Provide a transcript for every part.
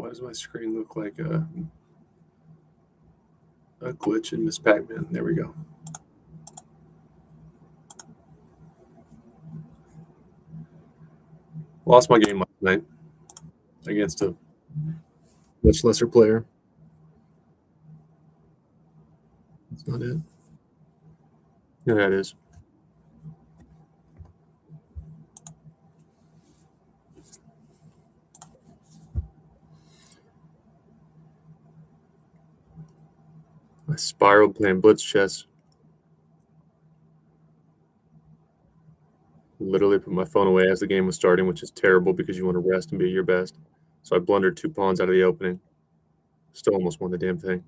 Why does my screen look like a glitch in Miss Pac-Man? There we go. Lost my game last night against a much lesser player. That's not it. Yeah, that is. I spiraled playing Blitz chess. Literally put my phone away as the game was starting, which is terrible because you want to rest and be at your best. So I blundered 2 pawns out of the opening. Still almost won the damn thing.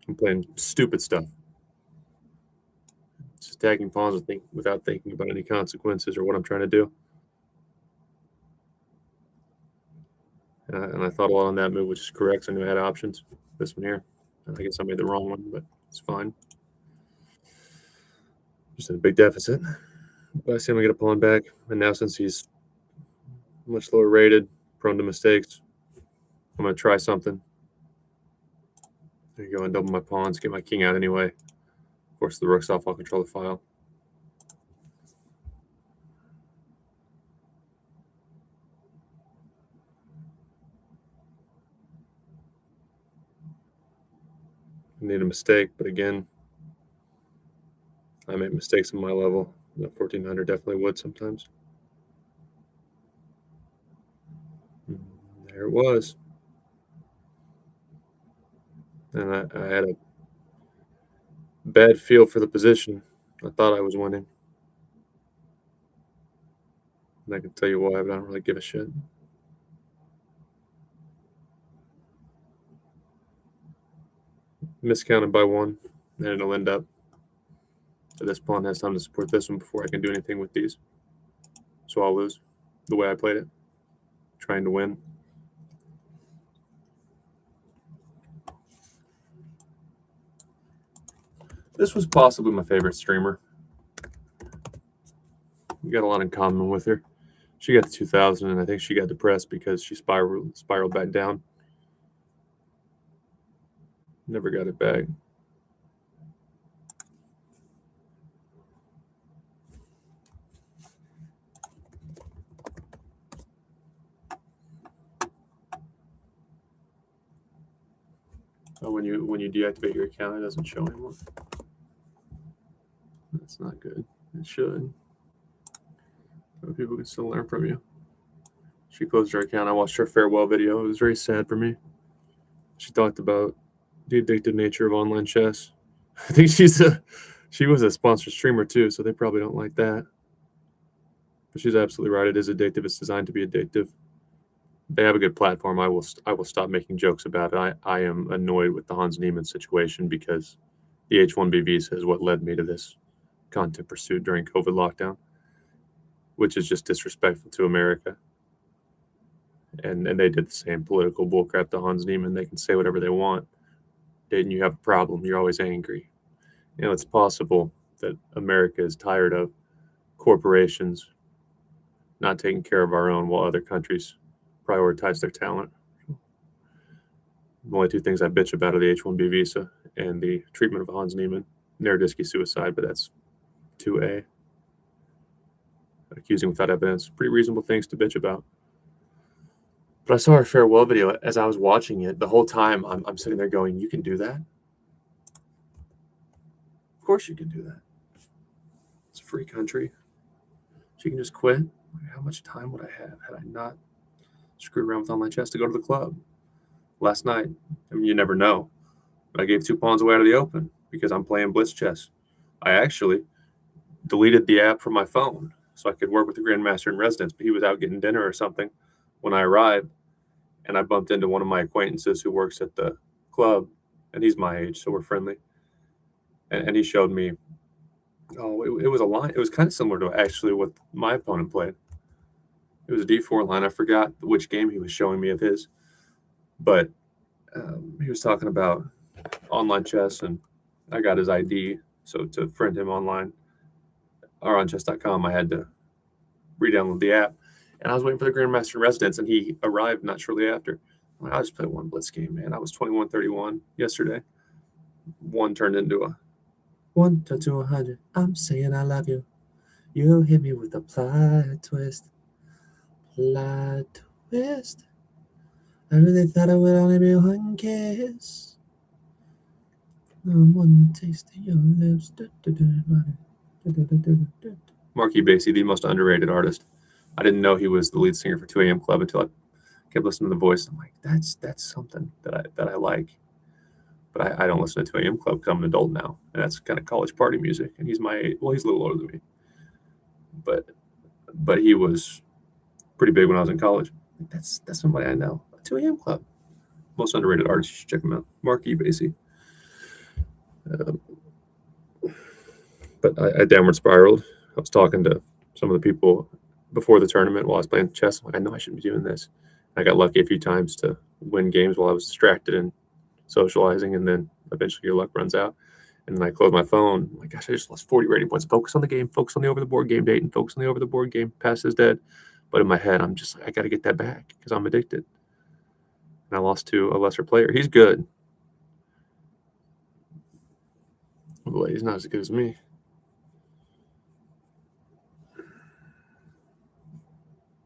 I'm playing stupid stuff. Just attacking pawns without thinking about any consequences or what I'm trying to do. And I thought a lot on that move, which is correct. So I knew I had options. This one here. And I guess I made the wrong one, but it's fine. Just in a big deficit. But I see him get a pawn back. And now since he's much lower rated, prone to mistakes, I'm going to try something. There you go, and double my pawns, get my king out anyway. Force the rooks off, I'll control the file. I need a mistake, but again, I make mistakes on my level. 1400 definitely would sometimes. There it was. And I had a bad feel for the position. I thought I was winning. And I can tell you why, but I don't really give a shit. Miscounted by 1, and it'll end up. So this pawn has time to support this one before I can do anything with these. So I'll lose the way I played it, trying to win. This was possibly my favorite streamer. We got a lot in common with her. She got to 2,000, and I think she got depressed because she spiraled back down. Never got it back. Oh, when you deactivate your account, it doesn't show anymore. That's not good. It should. But people can still learn from you. She closed her account. I watched her farewell video. It was very sad for me. She talked about the addictive nature of online chess. I think she was a sponsored streamer too, so they probably don't like that. But she's absolutely right. It is addictive. It's designed to be addictive. They have a good platform. I will stop making jokes about it. I am annoyed with the Hans Niemann situation because the H-1B visa is what led me to this content pursuit during COVID lockdown, which is just disrespectful to America. And they did the same political bullcrap to Hans Niemann. They can say whatever they want. Dayton, you have a problem. You're always angry. You know, it's possible that America is tired of corporations not taking care of our own while other countries prioritize their talent. The only 2 things I bitch about are the H-1B visa and the treatment of Hans Niemann. Naroditsky suicide, but that's 2A. Accusing without evidence. Pretty reasonable things to bitch about. But I saw her farewell video. As I was watching it, the whole time I'm sitting there going, you can do that? Of course you can do that. It's a free country. She can just quit. How much time would I have had I not screwed around with online chess to go to the club last night? I mean, you never know. But I gave 2 pawns away out of the open because I'm playing Blitz chess. I actually deleted the app from my phone so I could work with the Grandmaster in residence, but he was out getting dinner or something when I arrived, and I bumped into one of my acquaintances who works at the club, and he's my age, so we're friendly. And he showed me, it was a line. It was kind of similar to actually what my opponent played. It was a D4 line. I forgot which game he was showing me of his, but he was talking about online chess, and I got his ID, so to friend him online. or on chess.com, I had to re-download the app, and I was waiting for the Grandmaster in Residence, and he arrived not shortly after. I'm like, I'll just play one Blitz game, man. I was 21-31 yesterday. One turned into a 1 to 100. I'm saying I love you. You hit me with a plot twist. Plot twist. I really thought it would only be one kiss. One taste of your lips. Marky Basie, the most underrated artist. I didn't know he was the lead singer for 2 AM Club until I kept listening to the voice. I'm like, that's something that I like. But I don't listen to 2 AM Club because I'm an adult now, and that's kind of college party music. And he's he's a little older than me, but he was pretty big when I was in college. That's somebody I know. 2 AM Club, most underrated artist. You should check him out, Marky Basie. But I downward spiraled. I was talking to some of the people before the tournament while I was playing chess. I'm like, I know I shouldn't be doing this. I got lucky a few times to win games while I was distracted and socializing, and then eventually your luck runs out. And then I close my phone. I'm like, gosh, I just lost 40 rating points. Focus on the game. Focus on the over-the-board game date, and focus on the over-the-board game. Pass is dead. But in my head, I'm just like, I got to get that back because I'm addicted. And I lost to a lesser player. He's good. Boy, he's not as good as me.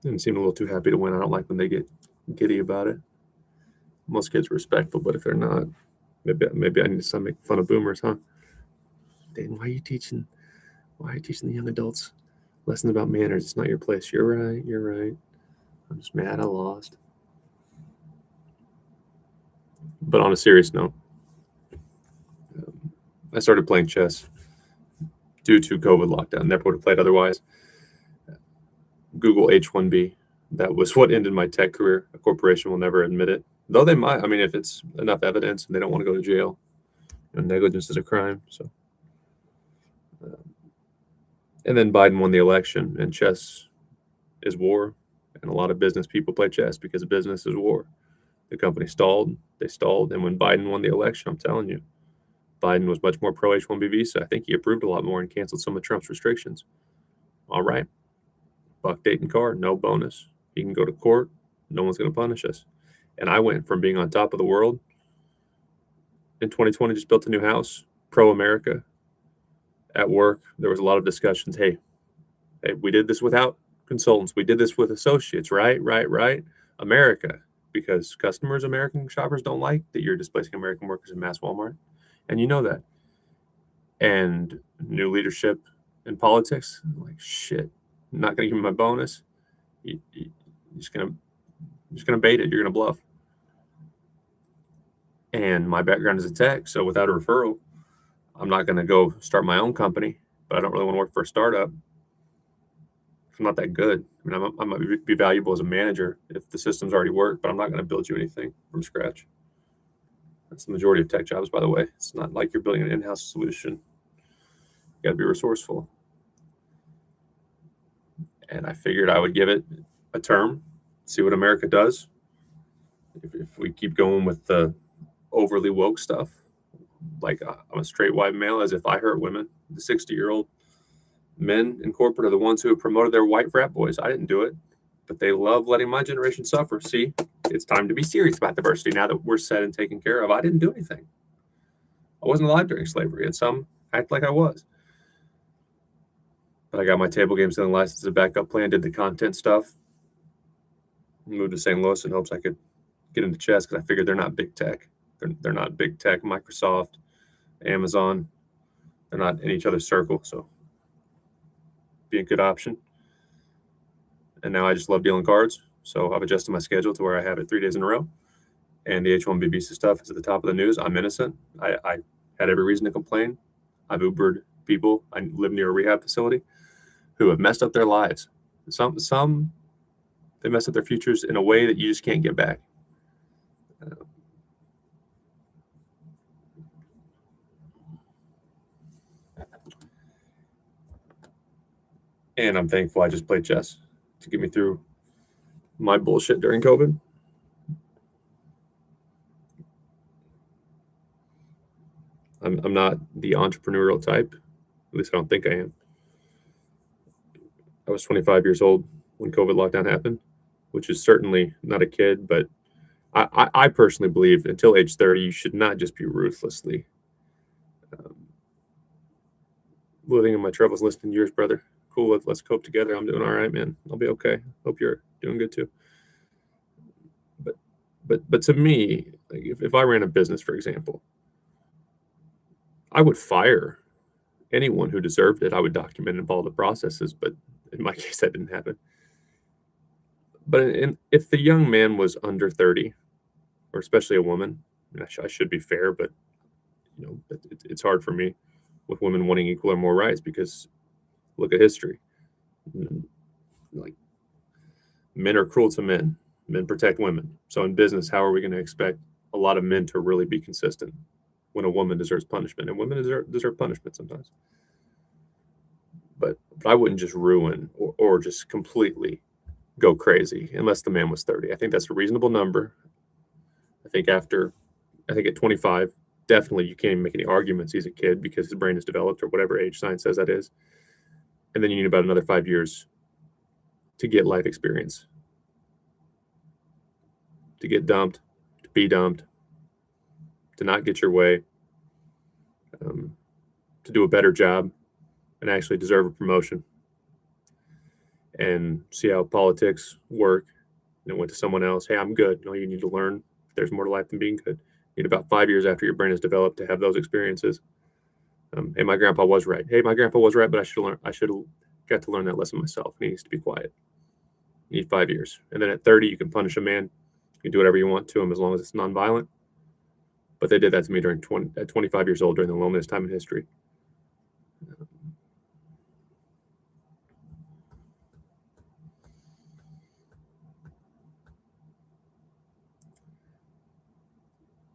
Didn't seem a little too happy to win. I don't like when they get giddy about it. Most kids are respectful, but if they're not, maybe I need to start making fun of boomers, huh? Dayton, why are you teaching the young adults lessons about manners? It's not your place. You're right. I'm just mad I lost. But on a serious note, I started playing chess due to COVID lockdown. Never would have played otherwise. Google H-1B. That was what ended my tech career. A corporation will never admit it. Though they might. I mean, if it's enough evidence and they don't want to go to jail. Negligence is a crime. So, and then Biden won the election, and chess is war. And a lot of business people play chess because business is war. The company stalled. They stalled. And when Biden won the election, I'm telling you, Biden was much more pro H-1B visa. I think he approved a lot more and canceled some of Trump's restrictions. All right. Buck Dayton Carr, no bonus. He can go to court. No one's going to punish us. And I went from being on top of the world in 2020, just built a new house, pro-America. At work, there was a lot of discussions. Hey, we did this without consultants. We did this with associates, right? America, because customers, American shoppers don't like that you're displacing American workers in mass Walmart. And you know that. And new leadership in politics, I'm like, shit, I'm not going to give me my bonus. You're just going to bait it. You're going to bluff. And my background is a tech, so without a referral, I'm not going to go start my own company, but I don't really want to work for a startup. I'm not that good. I mean, I might be valuable as a manager if the systems already work, but I'm not going to build you anything from scratch. That's the majority of tech jobs, by the way. It's not like you're building an in-house solution. You got to be resourceful. And I figured I would give it a term, see what America does. If we keep going with the overly woke stuff, like I'm a straight white male, as if I hurt women. The 60-year-old men in corporate are the ones who have promoted their white frat boys. I didn't do it, but they love letting my generation suffer. See, it's time to be serious about diversity now that we're set and taken care of. I didn't do anything. I wasn't alive during slavery, and some act like I was. But I got my table game selling license as a backup plan, did the content stuff, moved to St. Louis in hopes I could get into chess because I figured they're not big tech. They're not big tech. Microsoft, Amazon, they're not in each other's circle, so be a good option. And now I just love dealing cards, so I've adjusted my schedule to where I have it 3 days in a row. And the H-1B visa stuff is at the top of the news. I'm innocent. I had every reason to complain. I've Ubered people. I live near a rehab facility who have messed up their lives. Some they mess up their futures in a way that you just can't get back. And I'm thankful I just played chess to get me through my bullshit during COVID. I'm not the entrepreneurial type. At least I don't think I am. I was 25 years old when COVID lockdown happened, which is certainly not a kid, but I personally believe until age 30, you should not just be ruthlessly um, living in my troubles, listening to yours, brother. Cool, let's cope together. I'm doing all right, man. I'll be okay. Hope you're doing good too. But but to me, like if I ran a business, for example, I would fire anyone who deserved it. I would document and follow the processes, but in my case, that didn't happen. But if the young man was under 30, or especially a woman, and I should be fair, but it's hard for me with women wanting equal or more rights because look at history. Like men are cruel to men. Men protect women. So in business, how are we going to expect a lot of men to really be consistent when a woman deserves punishment? And women deserve punishment sometimes. But I wouldn't just ruin or just completely go crazy unless the man was 30. I think that's a reasonable number. I think at 25, definitely you can't even make any arguments he's a kid because his brain is developed or whatever age science says that is. And then you need about another 5 years to get life experience, to get dumped, to be dumped, to not get your way, to do a better job and actually deserve a promotion and see how politics work. And it went to someone else. Hey, I'm good. No, you need to learn. There's more to life than being good. You need about 5 years after your brain is developed to have those experiences. Hey, my grandpa was right. Hey, my grandpa was right, but I should have got to learn that lesson myself. And he needs to be quiet. You need 5 years. And then at 30, you can punish a man. You can do whatever you want to him as long as it's nonviolent. But they did that to me at 25 years old during the loneliest time in history.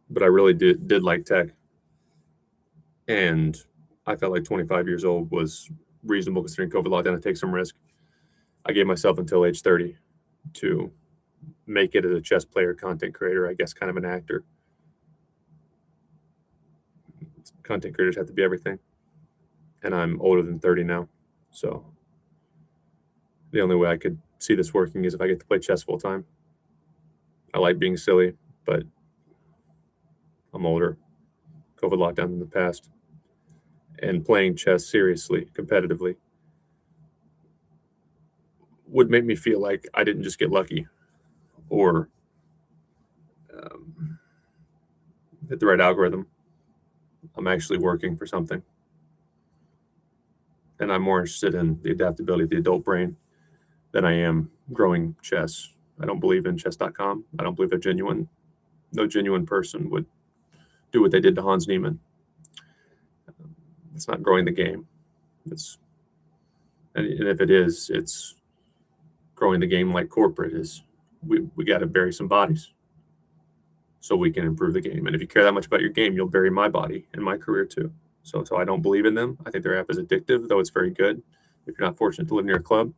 But I really did like tech. And I felt like 25 years old was reasonable considering COVID lockdown to take some risk. I gave myself until age 30 to make it as a chess player, content creator, I guess kind of an actor. Content creators have to be everything. And I'm older than 30 now. So the only way I could see this working is if I get to play chess full time. I like being silly, but I'm older. COVID lockdown in the past. And playing chess seriously, competitively, would make me feel like I didn't just get lucky or hit the right algorithm. I'm actually working for something. And I'm more interested in the adaptability of the adult brain than I am growing chess. I don't believe in chess.com. I don't believe they're genuine. No genuine person would do what they did to Hans Niemann. It's not growing the game. And if it is, it's growing the game like corporate is. We got to bury some bodies so we can improve the game. And if you care that much about your game, you'll bury my body and my career too. So I don't believe in them. I think their app is addictive, though it's very good if you're not fortunate to live near a club.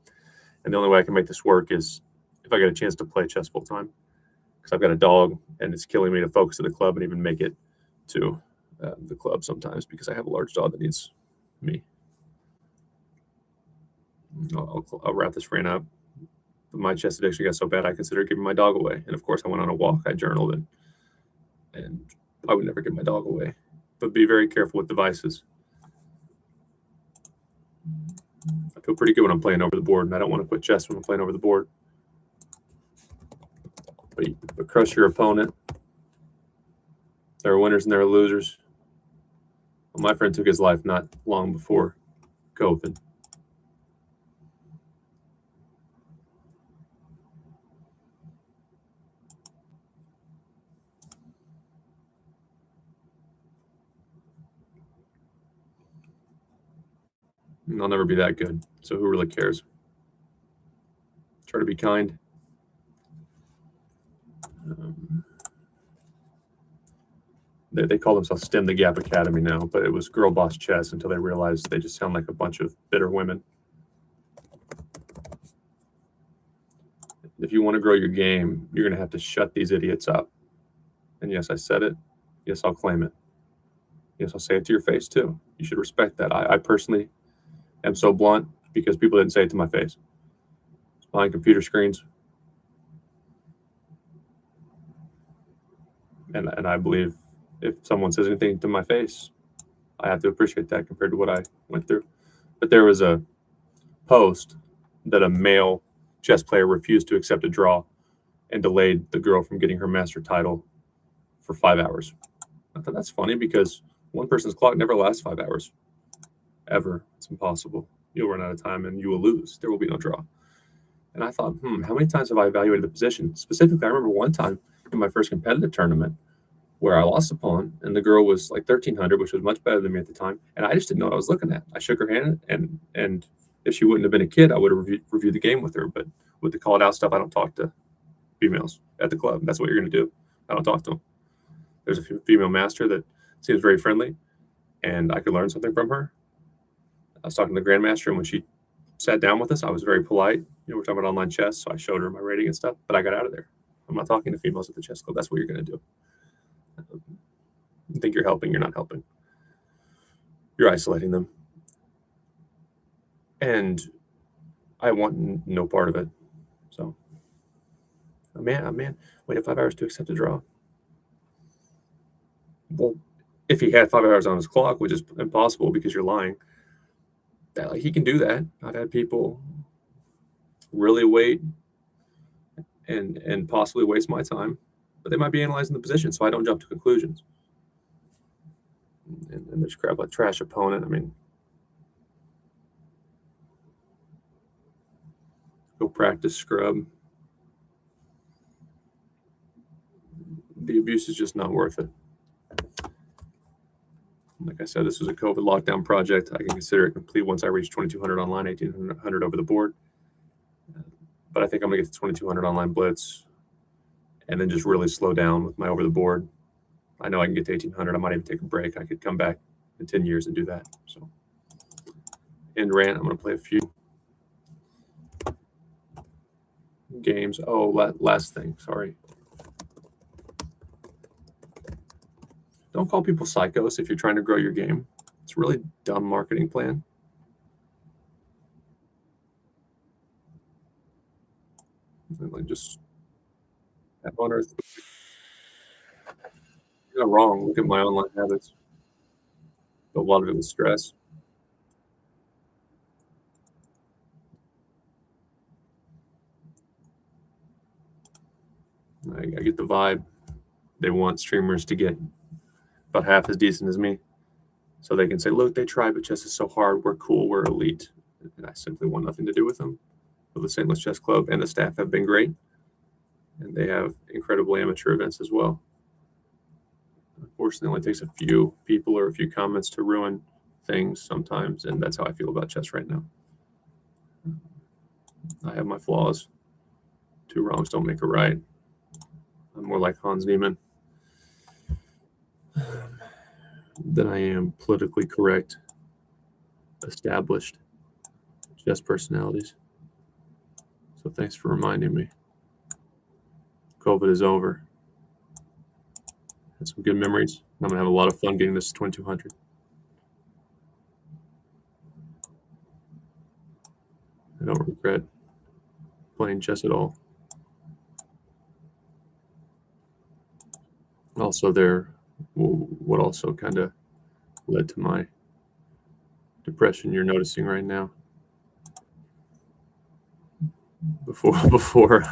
And the only way I can make this work is if I get a chance to play chess full time, because I've got a dog and it's killing me to focus at the club and even make it to the club sometimes because I have a large dog that needs me. I'll wrap this rant up. But my chess addiction got so bad I considered giving my dog away. And of course, I went on a walk. I journaled and I would never give my dog away. But be very careful with devices. I feel pretty good when I'm playing over the board, and I don't want to quit chess when I'm playing over the board. But crush your opponent. There are winners and there are losers. Well, my friend took his life not long before COVID. And I'll never be that good. So who really cares? Try to be kind. They call themselves STEM the Gap Academy now, but it was Girl Boss Chess until they realized they just sound like a bunch of bitter women. If you want to grow your game, you're going to have to shut these idiots up. And yes, I said it. Yes, I'll claim it. Yes, I'll say it to your face too. You should respect that. I personally am so blunt. because people didn't say it to my face. Behind computer screens. And I believe if someone says anything to my face, I have to appreciate that compared to what I went through. But there was a post that a male chess player refused to accept a draw and delayed the girl from getting her master title for 5 hours. I thought that's funny because one person's clock never lasts 5 hours. Ever. It's impossible. You'll run out of time and you will lose. There will be no draw. And I thought, how many times have I evaluated the position? Specifically, I remember one time in my first competitive tournament where I lost a pawn and the girl was like 1,300, which was much better than me at the time. And I just didn't know what I was looking at. I shook her hand and if she wouldn't have been a kid, I would have reviewed the game with her. But with the call it out stuff, I don't talk to females at the club. That's what you're going to do. I don't talk to them. There's a female master that seems very friendly and I could learn something from her. I was talking to the grandmaster, and when she sat down with us, I was very polite. We're talking about online chess, so I showed her my rating and stuff, but I got out of there. I'm not talking to females at the chess club. That's what you're going to do. You think you're helping, you're not helping. You're isolating them. And I want no part of it. So, a man waited 5 hours to accept a draw. Well, if he had 5 hours on his clock, which is impossible because you're lying, he can do that. I've had people really wait and possibly waste my time, but they might be analyzing the position, so I don't jump to conclusions. And there's crap like trash opponent. I mean, go practice, scrub. The abuse is just not worth it. Like I said, this was a COVID lockdown project. I can consider it complete once I reach 2,200 online, 1,800 over the board. But I think I'm going to get to 2,200 online Blitz and then just really slow down with my over the board. I know I can get to 1,800. I might even take a break. I could come back in 10 years and do that. So, end rant. I'm going to play a few games. Oh, last thing. Sorry. Don't call people psychos if you're trying to grow your game. It's a really dumb marketing plan. And like just have on earth. You're not wrong. Look at my online habits. A lot of it was stress. I get the vibe. They want streamers to get about half as decent as me. So they can say, look, they tried, but chess is so hard. We're cool. We're elite. And I simply want nothing to do with them. But the St. Louis Chess Club and the staff have been great. And they have incredible amateur events as well. Unfortunately, it only takes a few people or a few comments to ruin things sometimes. And that's how I feel about chess right now. I have my flaws. 2 wrongs don't make a right. I'm more like Hans Niemann than I am politically correct, established chess personalities. So thanks for reminding me. COVID is over. Had some good memories. I'm going to have a lot of fun getting this 2,200. I don't regret playing chess at all. Also, what also kind of led to my depression you're noticing right now. Before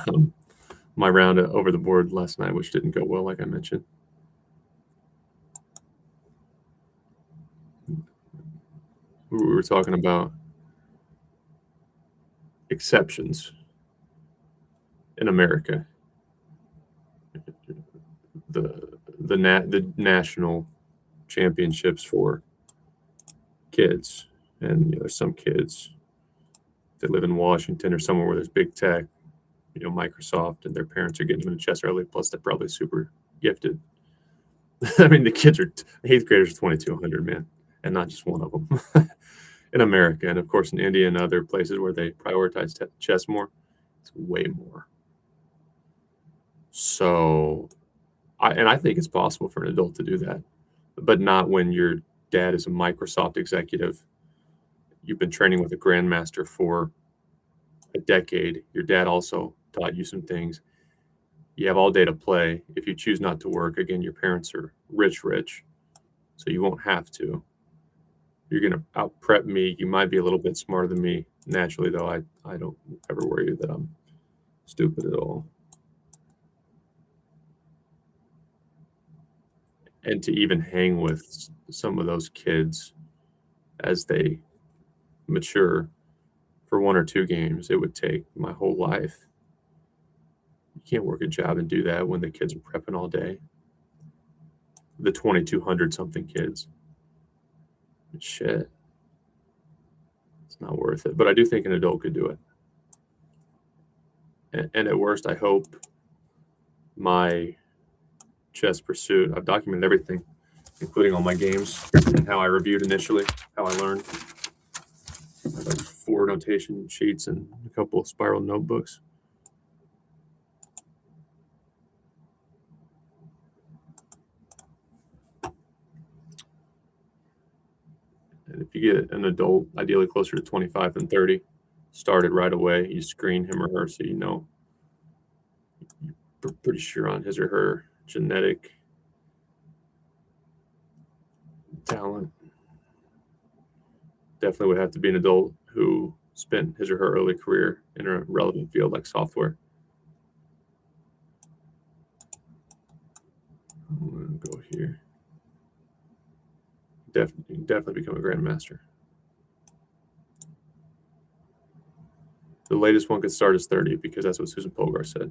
my round over the board last night, which didn't go well, like I mentioned. We were talking about exceptions in America. The national championships for kids, and there's some kids that live in Washington or somewhere where there's big tech, Microsoft, and their parents are getting them into chess early. Plus, they're probably super gifted. I mean, the kids are 8th graders are 2,200, man, and not just one of them in America, and of course in India and other places where they prioritize chess more. It's way more. So, I think it's possible for an adult to do that, but not when your dad is a Microsoft executive you've been training with a grandmaster for a decade. Your dad also taught you some things. You have all day to play. If you choose not to work, again, your parents are rich, so you won't have to. You're going to out prep me. You might be a little bit smarter than me. Naturally, though, I don't ever worry that I'm stupid at all. And to even hang with some of those kids as they mature for 1 or 2 games, it would take my whole life. You can't work a job and do that when the kids are prepping all day. The 2,200 something kids. Shit. It's not worth it. But I do think an adult could do it. And at worst, I hope my chess pursuit, I've documented everything, including all my games and how I reviewed initially, how I learned. I have like 4 notation sheets and a couple of spiral notebooks. And if you get an adult, ideally closer to 25 than 30, started right away, you screen him or her so you know you're pretty sure on his or her genetic talent. Definitely would have to be an adult who spent his or her early career in a relevant field like software. I'm going to go here. Definitely become a grandmaster. The latest one could start as 30 because that's what Susan Polgar said.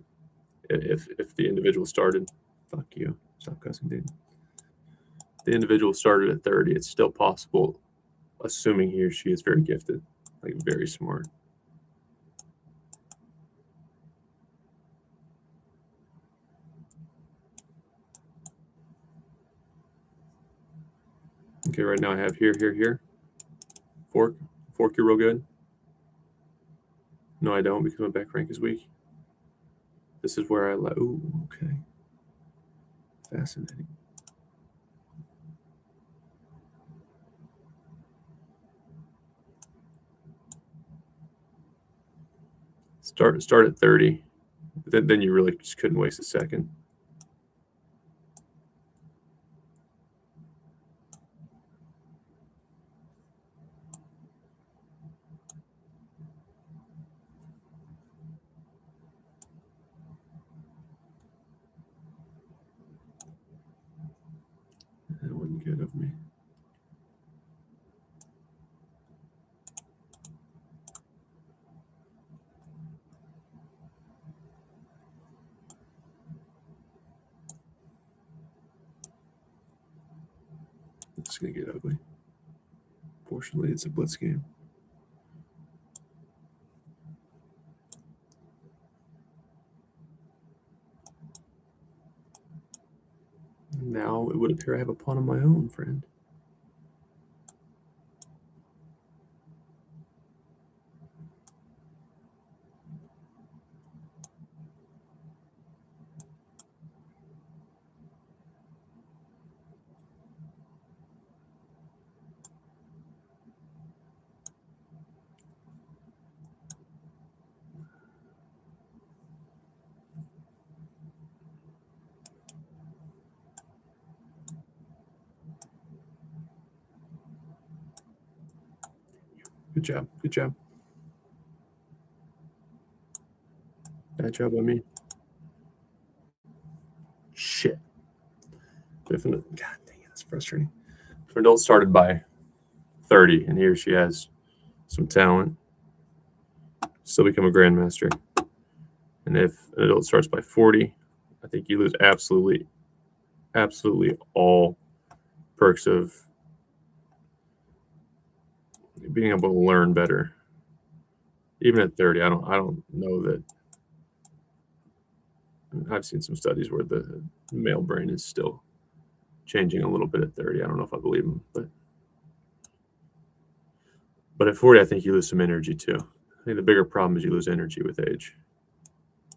If the individual started, fuck you, stop cussing, dude. If the individual started at 30, it's still possible, assuming he or she is very gifted, like very smart. Okay, right now I have here. Fork you real good. No, I don't because my back rank is weak. This is where I let. Ooh, okay. Fascinating. Start at 30. Then you really just couldn't waste a second. That wasn't good of me. It's going to get ugly. Fortunately, it's a blitz game. Now it would appear I have a pawn of my own, friend. Good job. Good job. Bad job on me. Shit. God dang it, that's frustrating. If an adult started by 30 and he or she has some talent, still become a grandmaster. And if an adult starts by 40, I think you lose absolutely all perks of being able to learn better. Even at 30, I don't know that. I've seen some studies where the male brain is still changing a little bit at 30. I don't know if I believe them, but at 40, I think you lose some energy too. I think the bigger problem is you lose energy with age.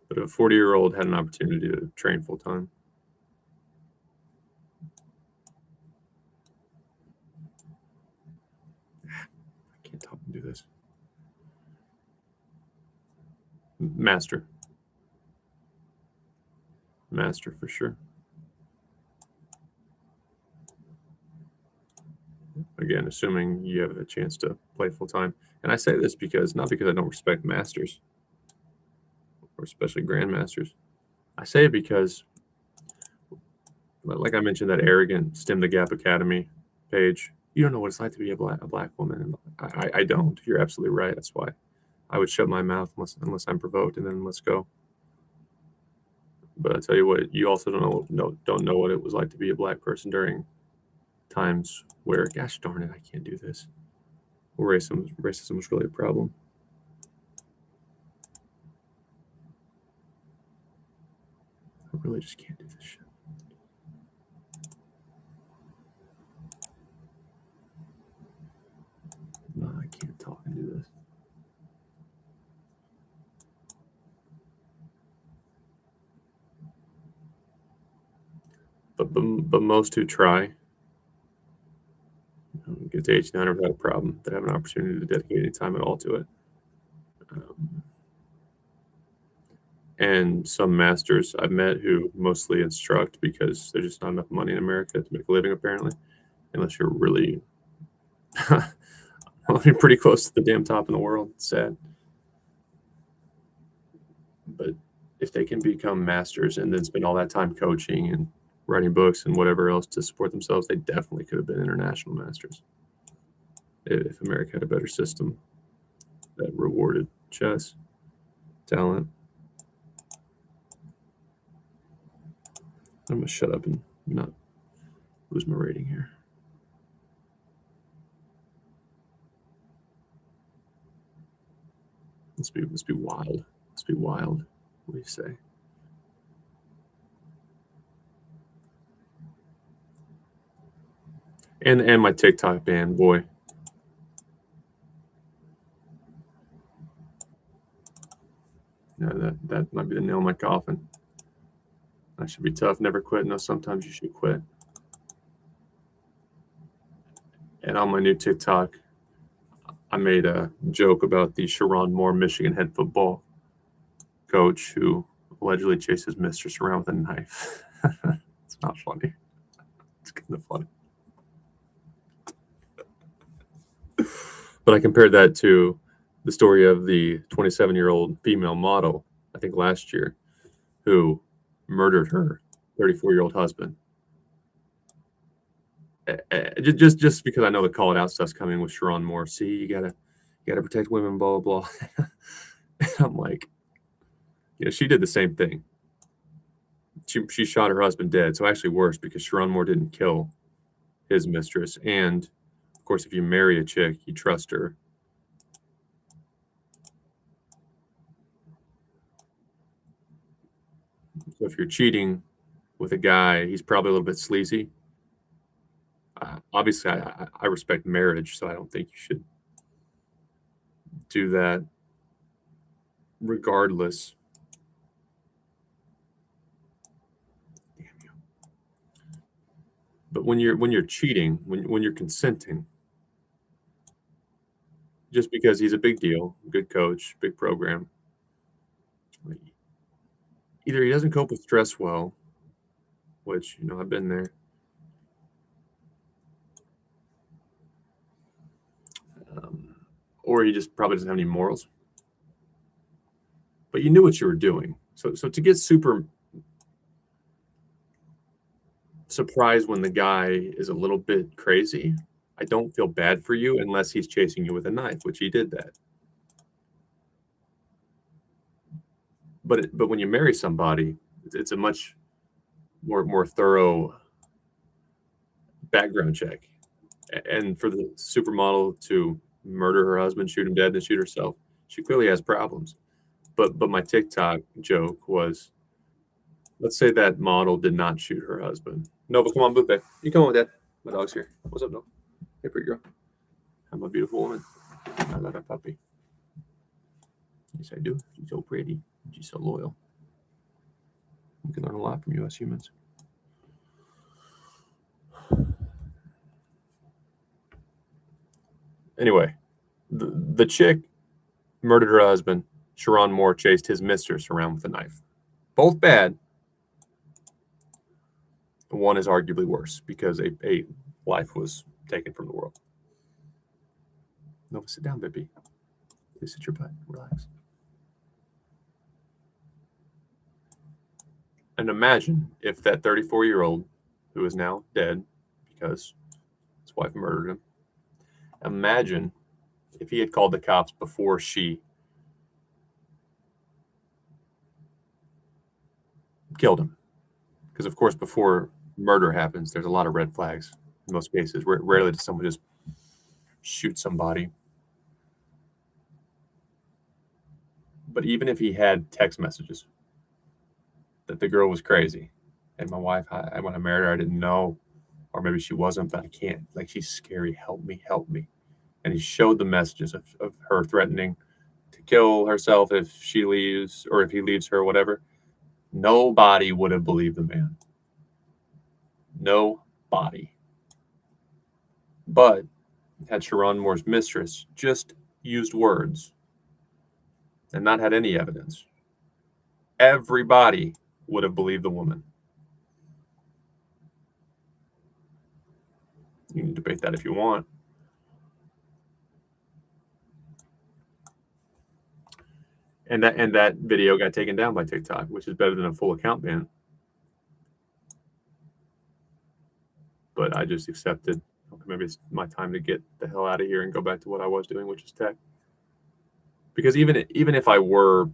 But if a 40-year-old had an opportunity to train full time, I can't top him do this. Master for sure. Again, assuming you have a chance to play full time. And I say this not because I don't respect masters or especially grandmasters. I say it because, like I mentioned, that arrogant STEM the Gap Academy page. You don't know what it's like to be a black woman. And I don't. You're absolutely right. That's why I would shut my mouth unless I'm provoked, and then let's go. But I tell you what, you also don't know what it was like to be a black person during times where, gosh darn it, I can't do this. Racism was really a problem. I really just can't do this shit. No, I can't talk and do this. But most who try get to age 9 without a problem, that have an opportunity to dedicate any time at all to it. And some masters I've met who mostly instruct because there's just not enough money in America to make a living, apparently, unless you're really pretty close to the damn top in the world. It's sad. But if they can become masters and then spend all that time coaching and writing books and whatever else to support themselves, they definitely could have been international masters if America had a better system that rewarded chess, talent. I'm gonna shut up and not lose my rating here. Let's be wild. Let's be wild. What do you say? And my TikTok ban, boy. Yeah, that might be the nail in my coffin. I should be tough, never quit. No, sometimes you should quit. And on my new TikTok, I made a joke about the Sharon Moore Michigan head football coach who allegedly chased his mistress around with a knife. It's not funny. It's kind of funny. But I compared that to the story of the 27-year-old female model, I think last year, who murdered her 34-year-old husband. Just because I know the call it out stuff's coming with Sharon Moore. See, you gotta protect women, blah blah blah. I'm like, she did the same thing. She shot her husband dead. So actually worse because Sharon Moore didn't kill his mistress. And of course, if you marry a chick, you trust her. So if you're cheating with a guy, he's probably a little bit sleazy. Obviously, I respect marriage, so I don't think you should do that regardless. Damn you. But when you're cheating, when you're consenting, just because he's a big deal, good coach, big program, either he doesn't cope with stress well, which I've been there. Or he just probably doesn't have any morals. But you knew what you were doing. So to get super surprised when the guy is a little bit crazy, I don't feel bad for you unless he's chasing you with a knife, which he did that. But when you marry somebody, it's a much more thorough background check. And for the supermodel to murder her husband, shoot him dead, then shoot herself, she clearly has problems. But my TikTok joke was, let's say that model did not shoot her husband. Nova, come on, Bupe. You come on with Dad. My dog's here. What's up, Nova? Hey, pretty girl. I'm a beautiful woman. I love that puppy. Yes, I do. She's so pretty. She's so loyal. We can learn a lot from you as humans. Anyway, The chick murdered her husband. Sharon Moore chased his mistress around with a knife. Both bad. One is arguably worse because a life was taken from the world. No, sit down, baby. Please sit your butt. Relax. And imagine if that 34-year-old, who is now dead because his wife murdered him, imagine if he had called the cops before she killed him. Because, of course, before murder happens, there's a lot of red flags in most cases. Rarely does someone just shoot somebody. But even if he had text messages that the girl was crazy and my wife, when I married her, I didn't know, or maybe she wasn't, but I can't, like, she's scary, help me, help me. And he showed the messages of her threatening to kill herself if she leaves or if he leaves her, whatever. Nobody would have believed the man. Nobody. But had Sharon Moore's mistress just used words and not had any evidence, everybody would have believed the woman. You can debate that if you want. And that video got taken down by TikTok, which is better than a full account ban. But I just accepted, okay, maybe it's my time to get the hell out of here and go back to what I was doing, which is tech. Because even if I were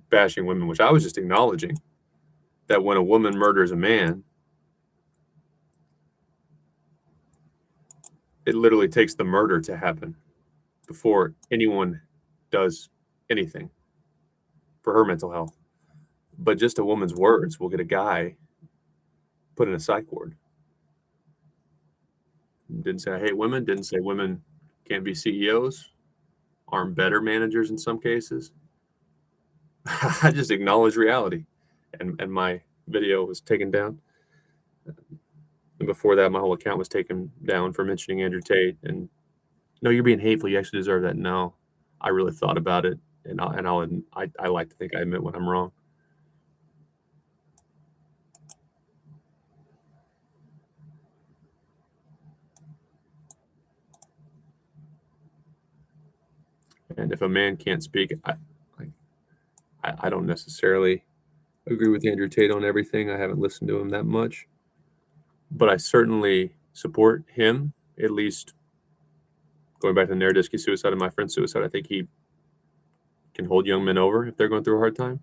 bashing women, which I was just acknowledging that when a woman murders a man, it literally takes the murder to happen before anyone does anything for her mental health. But just a woman's words will get a guy put in a psych ward. Didn't say I hate women, didn't say women can't be CEOs, aren't better managers in some cases. I just acknowledge reality. And my video was taken down. And before that, my whole account was taken down for mentioning Andrew Tate. And no, you're being hateful. You actually deserve that. No, I really thought about it. And I like to think I admit when I'm wrong. And if a man can't speak, I don't necessarily agree with Andrew Tate on everything. I haven't listened to him that much. But I certainly support him, at least going back to Naroditsky suicide and my friend's suicide. I think he can hold young men over if they're going through a hard time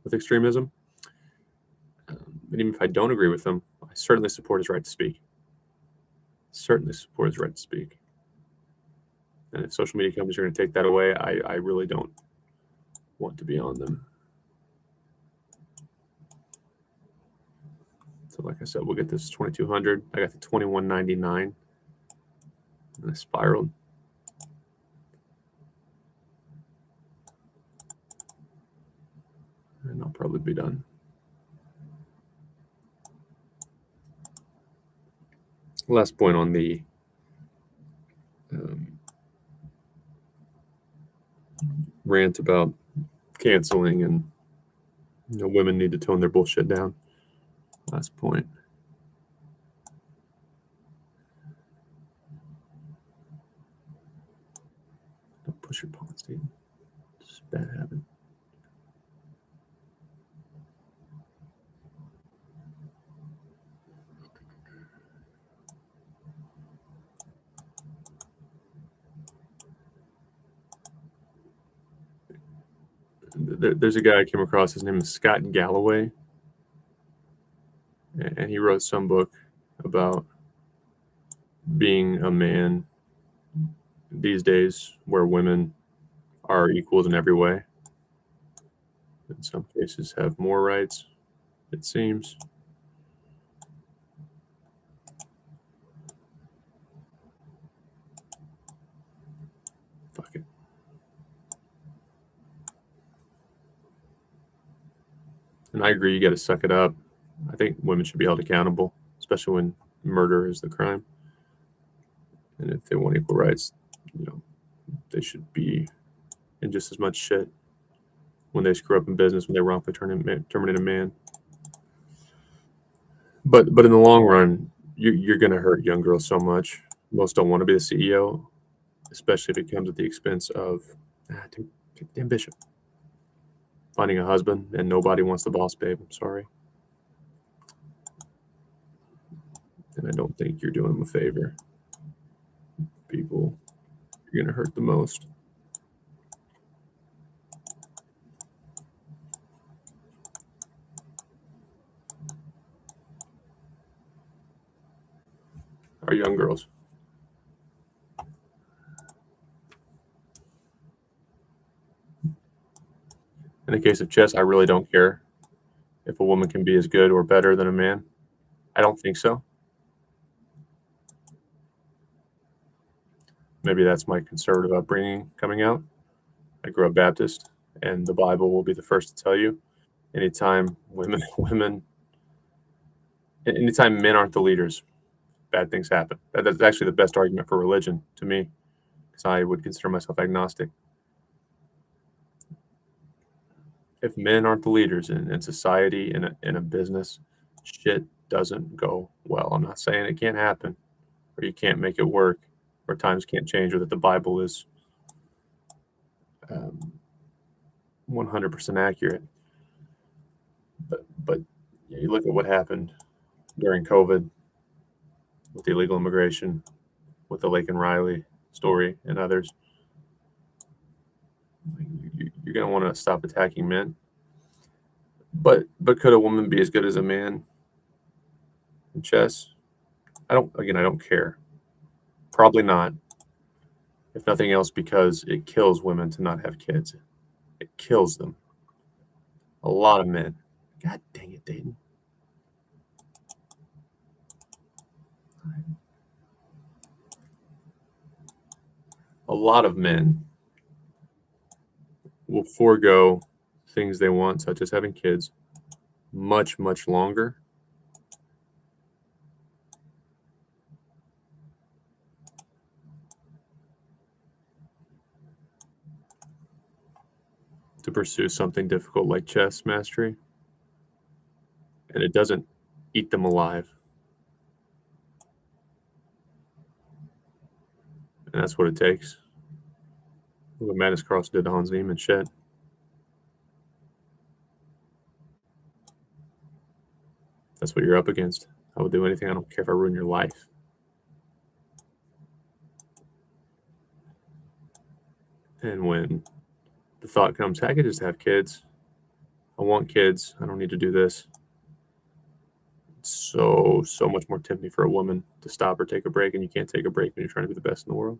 with extremism. And even if I don't agree with him, I certainly support his right to speak. Certainly support his right to speak. And if social media companies are going to take that away, I really don't want to be on them. So like I said, we'll get this 2200. I got the 2199. And I spiraled. And I'll probably be done. Last point on the rant about canceling and women need to tone their bullshit down. Last point. Don't push your paws, dude. It's a bad habit. There's a guy I came across. His name is Scott Galloway. And he wrote some book about being a man these days where women are equals in every way. In some cases have more rights, it seems. Fuck it. And I agree, you got to suck it up. I think women should be held accountable, especially when murder is the crime. And if they want equal rights, they should be in just as much shit when they screw up in business, when they wrongfully terminate a man. But in the long run, you're going to hurt young girls so much. Most don't want to be the CEO, especially if it comes at the expense of take the ambition. Finding a husband and nobody wants the boss babe. I'm sorry. And I don't think you're doing them a favor. People you're going to hurt the most. Are young girls. In the case of chess, I really don't care if a woman can be as good or better than a man. I don't think so. Maybe that's my conservative upbringing coming out. I grew up Baptist, and the Bible will be the first to tell you anytime anytime men aren't the leaders, bad things happen. That's actually the best argument for religion to me, because I would consider myself agnostic. If men aren't the leaders in society, in a business, shit doesn't go well. I'm not saying it can't happen, or you can't make it work, or times can't change, or that the Bible is 100% accurate. But you look at what happened during COVID with the illegal immigration, with the Lake and Riley story and others. You're going to want to stop attacking men. But could a woman be as good as a man in chess? I don't care. Probably not. If nothing else, because it kills women to not have kids. It kills them. A lot of men. God dang it, Dayton. A lot of men will forego things they want, such as having kids, much, much longer to pursue something difficult like chess mastery, and it doesn't eat them alive. And that's what it takes. Look what Magnus Carlsen did to Hans Niemann. Shit. That's what you're up against. I will do anything. I don't care if I ruin your life. And when the thought comes, I could just have kids. I want kids. I don't need to do this. It's so much more tempting for a woman to stop or take a break, and you can't take a break when you're trying to be the best in the world.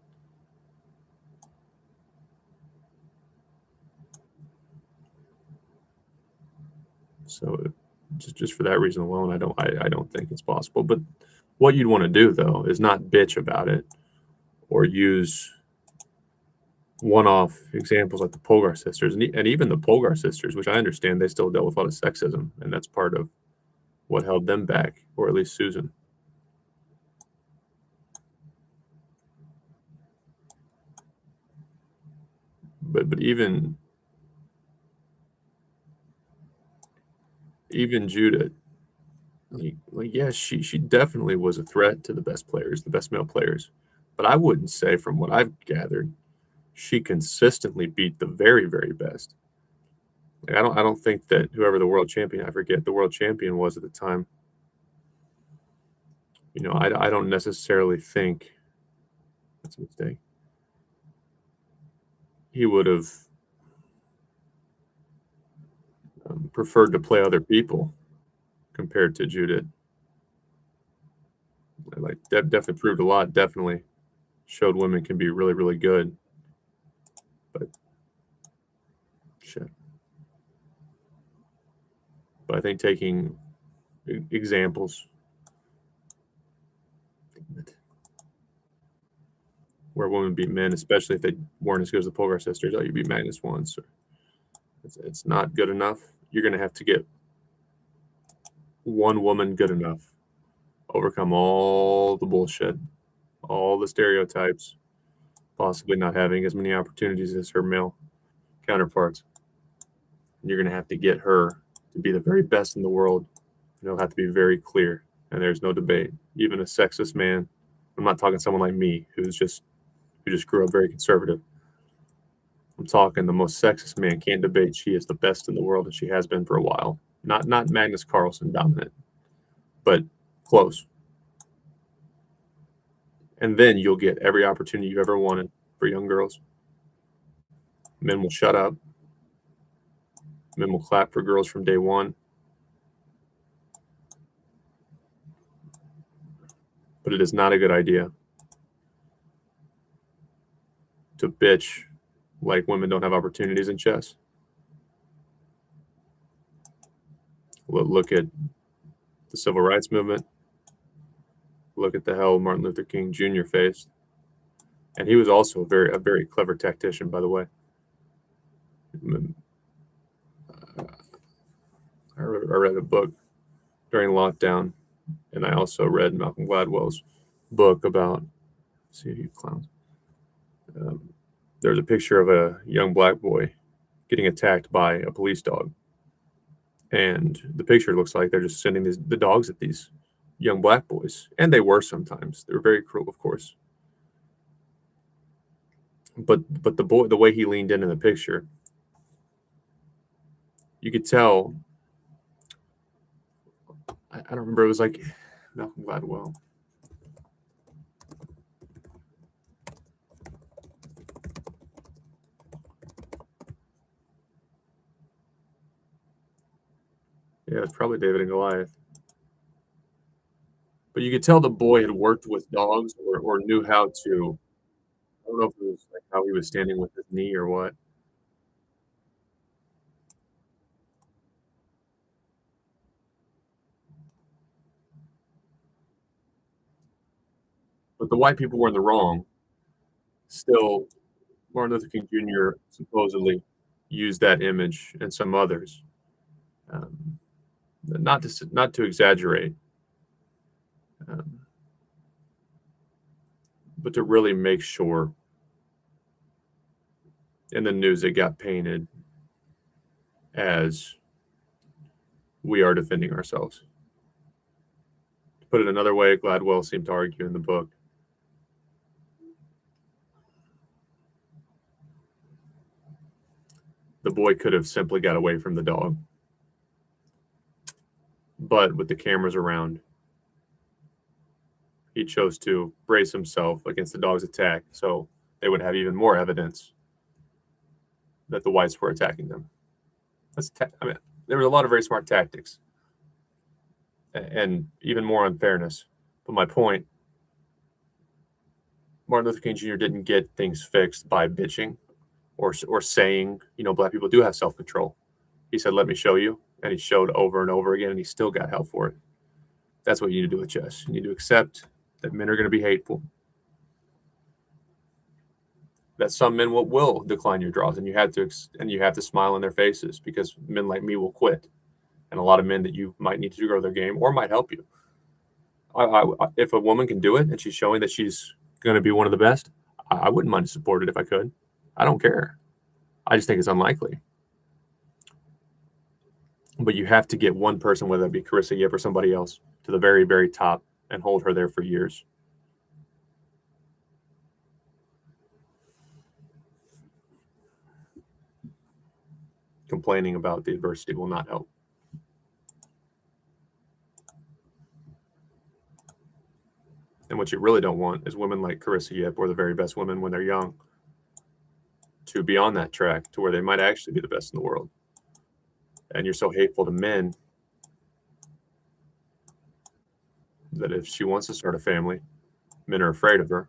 So just for that reason alone, I don't think it's possible. But what you'd want to do though is not bitch about it or use one-off examples like the Polgar sisters, and even the Polgar sisters, which I understand they still dealt with a lot of sexism, and that's part of what held them back, or at least Susan. But even Judith, like yeah, she definitely was a threat to the best players, the best male players. But I wouldn't say, from what I've gathered, she consistently beat the very, very best. Like, I don't think that whoever the world champion, I forget the world champion was at the time. I don't necessarily think that's a mistake. He would have preferred to play other people compared to Judith. Like that definitely proved a lot. Definitely showed women can be really, really good. But shit. But I think taking examples where women beat men, especially if they weren't as good as the Polgar sisters, you beat Magnus once. It's not good enough. You're going to have to get one woman good enough, overcome all the bullshit, all the stereotypes, possibly not having as many opportunities as her male counterparts. And you're going to have to get her to be the very best in the world. And it'll have to be very clear, and there's no debate. Even a sexist man, I'm not talking someone like me who just grew up very conservative. I'm talking the most sexist man can't debate she is the best in the world, and she has been for a while. Not Magnus Carlsen dominant, but close. And then you'll get every opportunity you ever wanted for young girls. Men will shut up. Men will clap for girls from day one. But it is not a good idea to bitch like women don't have opportunities in chess. Look at the civil rights movement. Look at the hell Martin Luther King Jr. faced. And he was also a very clever tactician, by the way. I read a book during lockdown, and I also read Malcolm Gladwell's book about, see you clowns. There's a picture of a young black boy getting attacked by a police dog. And the picture looks like they're just sending the dogs at these young black boys. And they were sometimes. They were very cruel, of course. But the boy, the way he leaned in the picture, you could tell. I don't remember. It was like Malcolm Gladwell. Yeah, it's probably David and Goliath. But you could tell the boy had worked with dogs or knew how to. I don't know if it was like how he was standing with his knee or what. But the white people were in the wrong. Still, Martin Luther King Jr. supposedly used that image and some others, um, not to exaggerate, um, but to really make sure in the news it got painted as we are defending ourselves. To put it another way, Gladwell seemed to argue in the book, the boy could have simply got away from the dog. But with the cameras around, he chose to brace himself against the dog's attack so they would have even more evidence that the whites were attacking them. I mean, there were a lot of very smart tactics and even more unfairness. But my point, Martin Luther King Jr. didn't get things fixed by bitching or saying, black people do have self-control. He said, let me show you. And he showed over and over again, and he still got hell for it. That's what you need to do with chess. You need to accept that men are going to be hateful, that some men will decline your draws, and you have to smile in their faces because men like me will quit, and a lot of men that you might need to grow their game or might help you. If a woman can do it and she's showing that she's going to be one of the best, I wouldn't mind to support it if I could. I don't care. I just think it's unlikely. But you have to get one person, whether that be Carissa Yip or somebody else, to the very, very top and hold her there for years. Complaining about the adversity will not help. And what you really don't want is women like Carissa Yip or the very best women when they're young to be on that track to where they might actually be the best in the world. And you're so hateful to men that if she wants to start a family, men are afraid of her.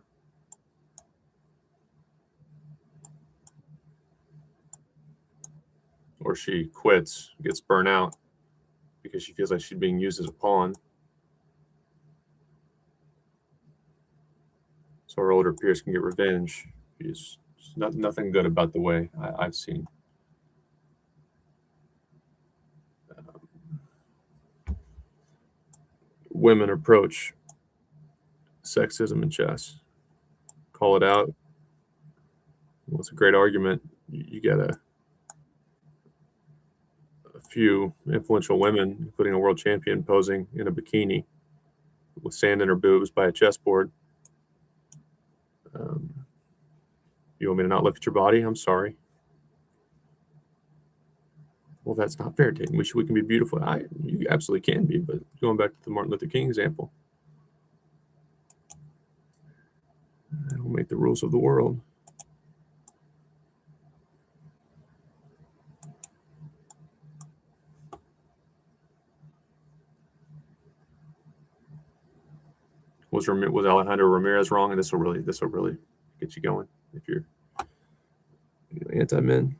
Or she quits, gets burnt out because she feels like she's being used as a pawn. So her older peers can get revenge. She's nothing good about the way I've seen. Women approach sexism in chess. Call it out, Well, it's a great argument. You got a few influential women, including a world champion, posing in a bikini with sand in her boobs by a chessboard. Um, you want me to not look at your body? I'm sorry. Well, that's not fair, Dayton. We can be beautiful. You absolutely can be, but going back to the Martin Luther King example, I don't make the rules of the world. Was Alejandro Ramirez wrong? And this will really get you going if you're anti-men.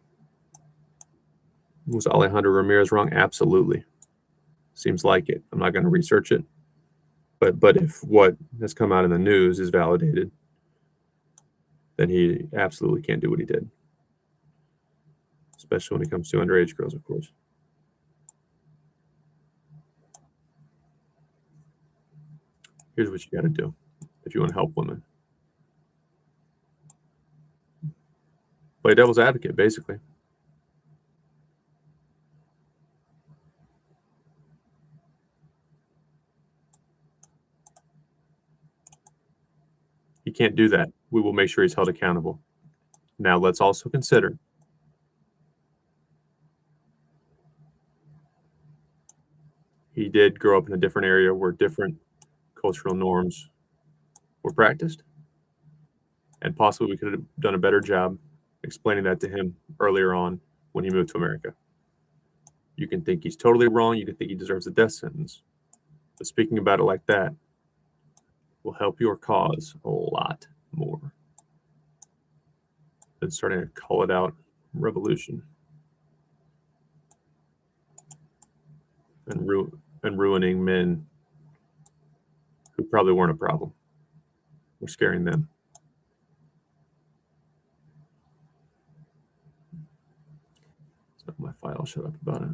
Was Alejandro Ramirez wrong? Absolutely. Seems like it. I'm not going to research it. But if what has come out in the news is validated, then he absolutely can't do what he did, especially when it comes to underage girls, of course. Here's what you got to do if you want to help women. Play devil's advocate, basically. He can't do that. We will make sure he's held accountable. Now, let's also consider he did grow up in a different area where different cultural norms were practiced, and possibly we could have done a better job explaining that to him earlier on when he moved to America. You can think he's totally wrong. You can think he deserves a death sentence. But speaking about it like that will help your cause a lot more than starting a call it out revolution and ruining men who probably weren't a problem. We're scaring them. It's not my file. I'll shut up about it.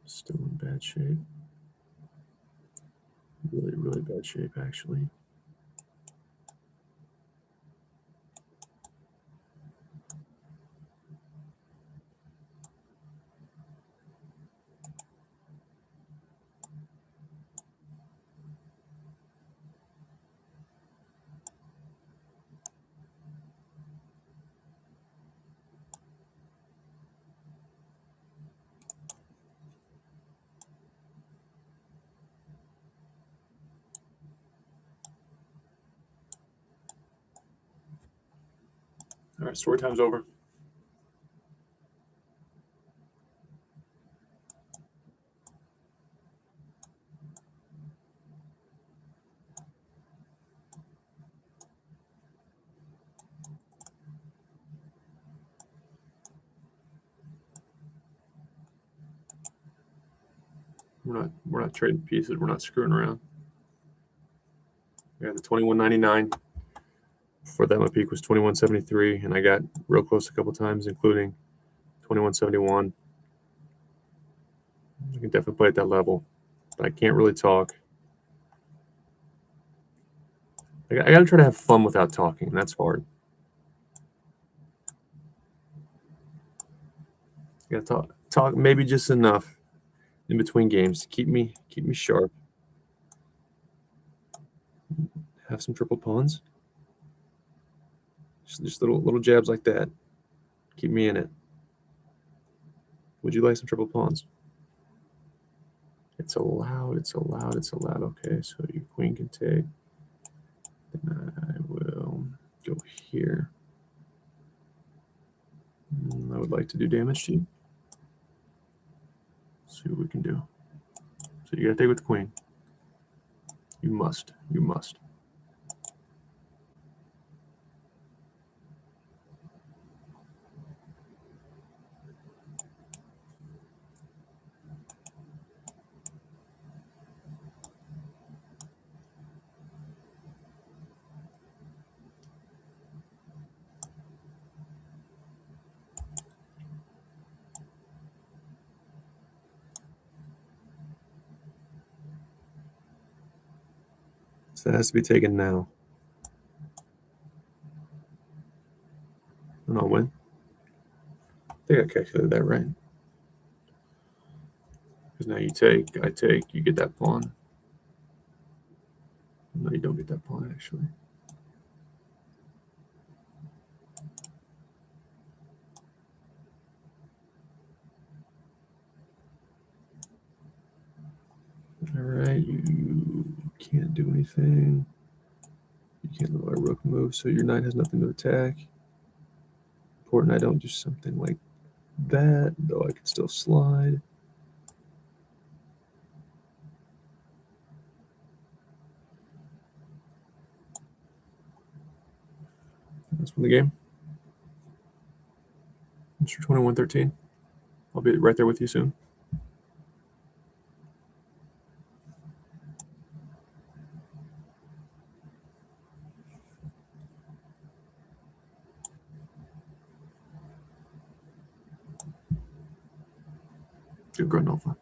Still in bad shape. Really bad shape, actually. All right, story time's over. We're not trading pieces. We're not screwing around. Yeah, the 21.99 for that my peak was 21.73, and I got real close a couple times, including 21.71. I can definitely play at that level, but I can't really talk. I gotta try to have fun without talking. That's hard. I gotta talk maybe just enough in between games to keep me sharp. Have some triple pawns. Just little jabs like that. Keep me in it. Would you like some triple pawns? It's allowed. It's allowed. It's allowed. Okay, so your queen can take. Then I will go here. I would like to do damage to you. See what we can do. So you gotta take with the queen. You must. You must. So that has to be taken now. And I'll win. I think I calculated that right. Because now you take, I take, you get that pawn. No, you don't get that pawn, actually. All right, you can't do anything. You can't let my rook move, so your knight has nothing to attack. Important I don't do something like that, though I can still slide. Let's win the game. Mr. 2113. I'll be right there with you soon. Good Granova.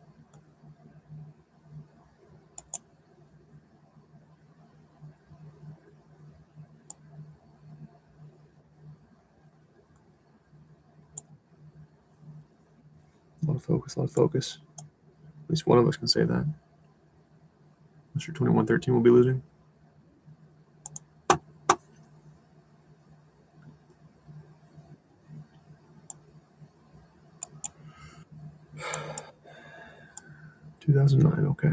A lot of focus, a lot of focus. At least one of us can say that. Mr. 2113 will be losing. $2009, okay.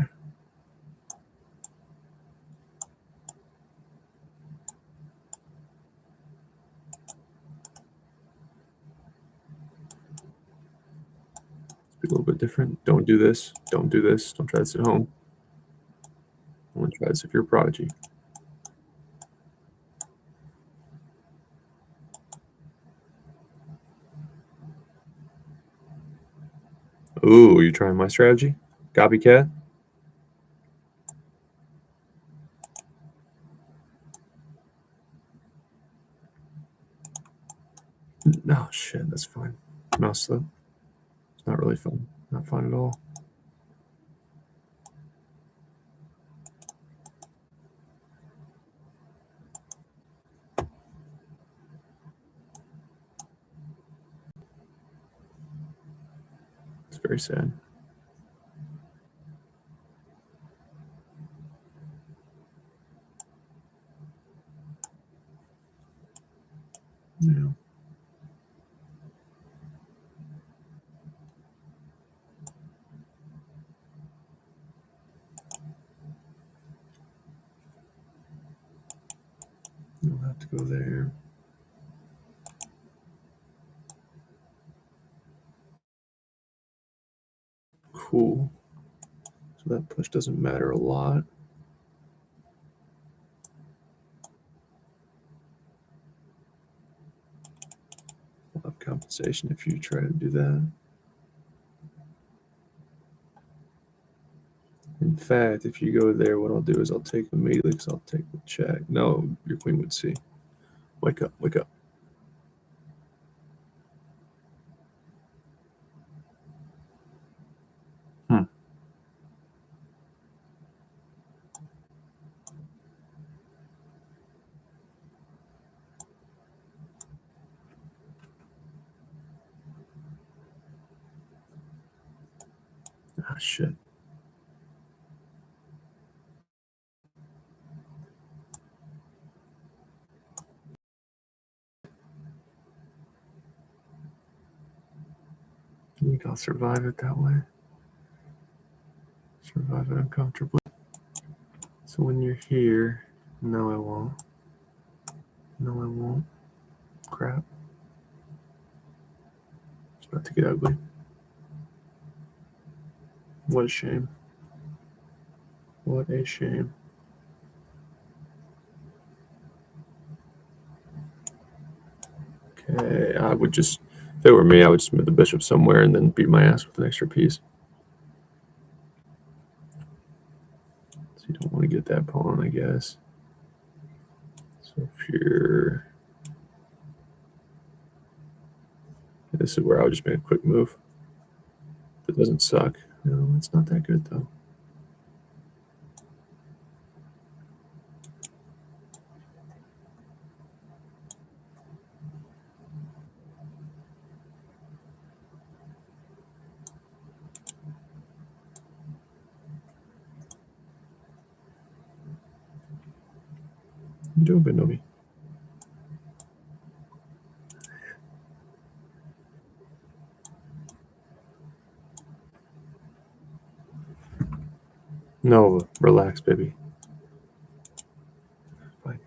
Be a little bit different. Don't do this. Don't do this. Don't try this at home. Only try this if you're a prodigy. Ooh, you trying my strategy? Copycat? No, shit, that's fine. Mouse slip. It's not really fun. Not fun at all. It's very sad. Yeah. You'll have to go there. Cool. So that push doesn't matter a lot. We'll have compensation if you try to do that. In fact, if you go there, what I'll do is I'll take immediately because I'll take the check. No, your queen would see. Wake up, wake up. Ah, shit. I think I'll survive it that way. Survive it uncomfortably. So when you're here, no, I won't. No, I won't. Crap. It's about to get ugly. What a shame. What a shame. Okay, I would just, if it were me, I would just move the bishop somewhere and then beat my ass with an extra piece. So you don't want to get that pawn, I guess. So if you're, this is where I would just make a quick move. That doesn't suck. No, it's not that good though. You're doing good, Nobi. No, relax, baby. Fine.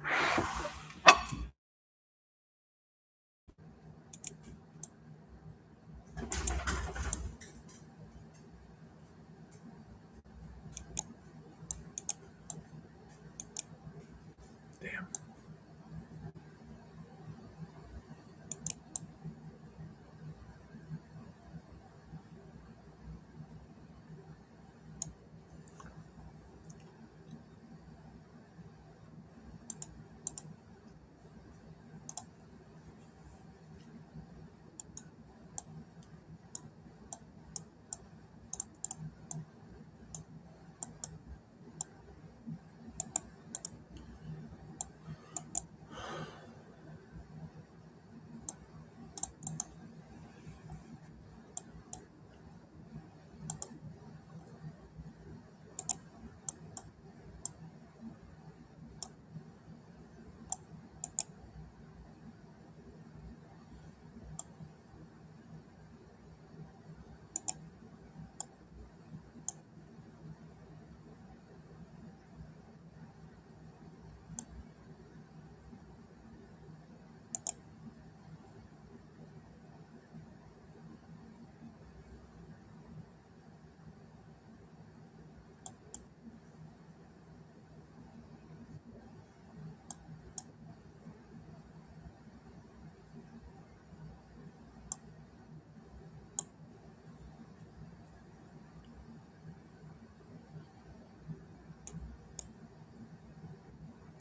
Damn.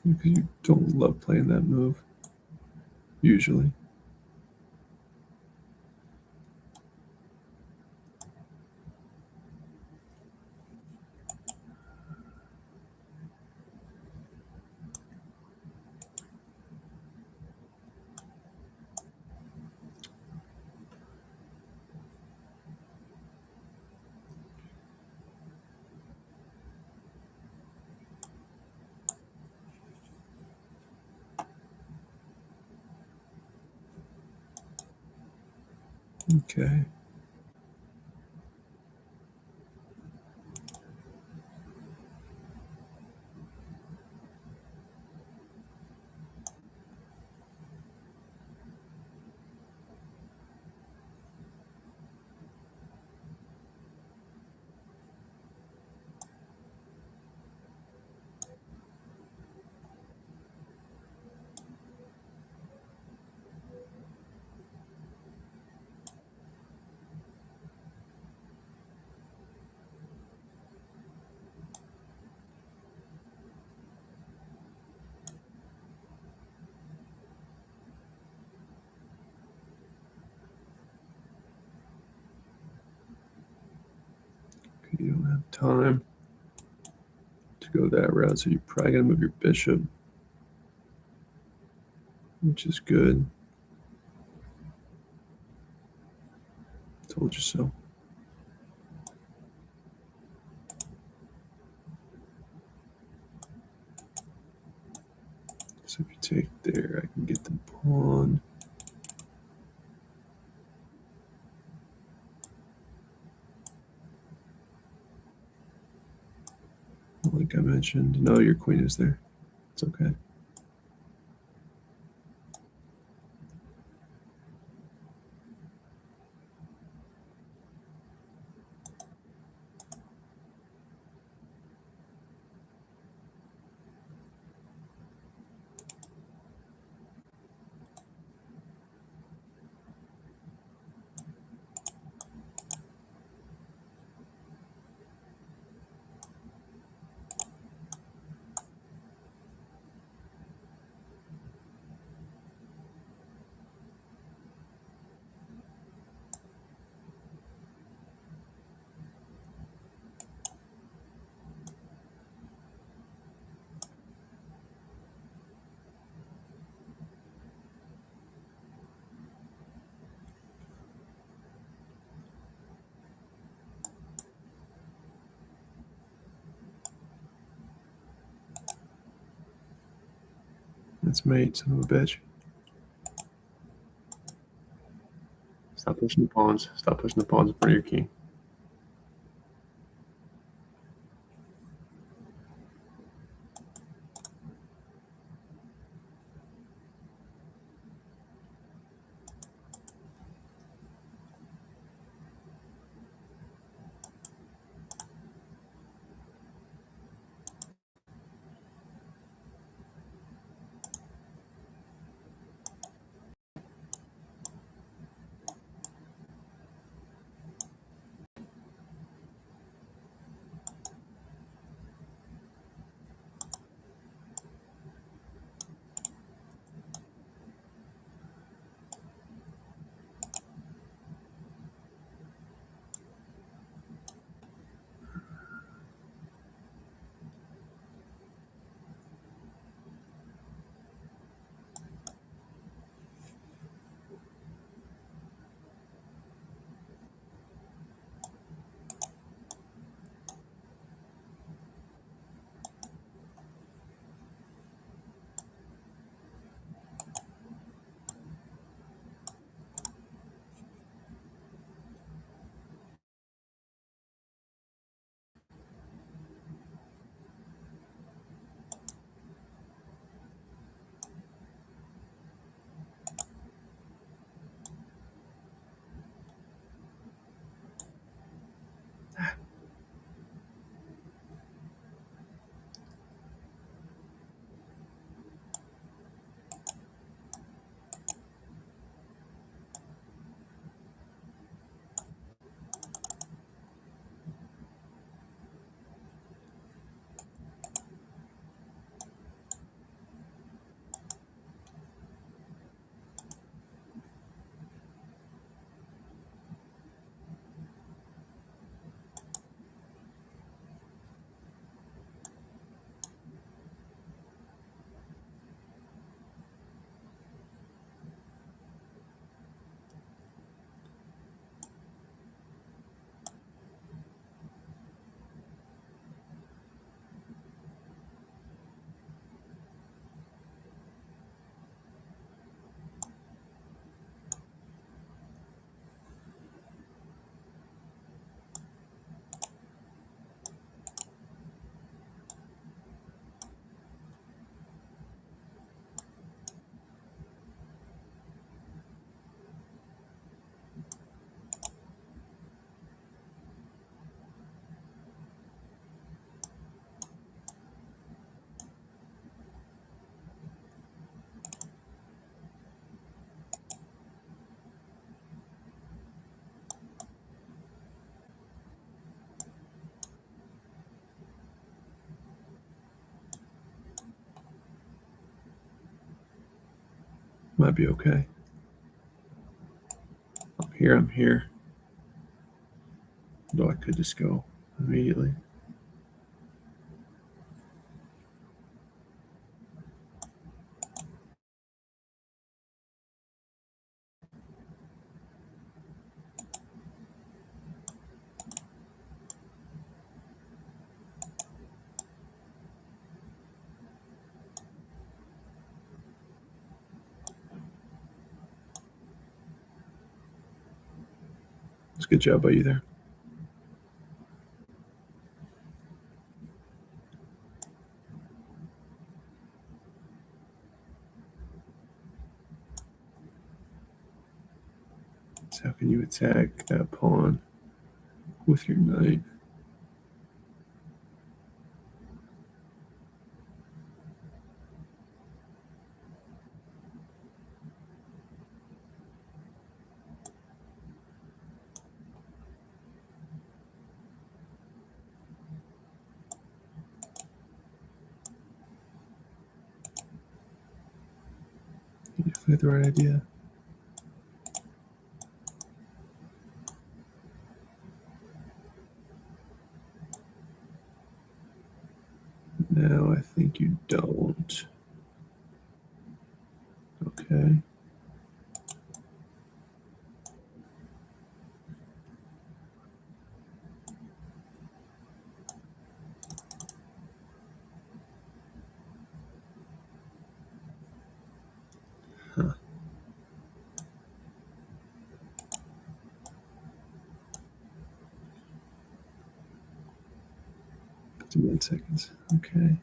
Because you don't love playing that move, usually. Okay. You don't have time to go that route, so you're probably going to move your bishop, which is good. Told you so. take there. I can get the pawn. Like I mentioned, no, your queen is there. It's okay. That's mate, son of a bitch. Stop pushing the pawns. Stop pushing the pawns in front of your king. Might be okay. I'm here. Though I could just go immediately. It's a good job by you there. So how can you attack that pawn with your knight? You definitely had the right idea. Now I think you don't. Okay. Huh. 51 seconds. Okay.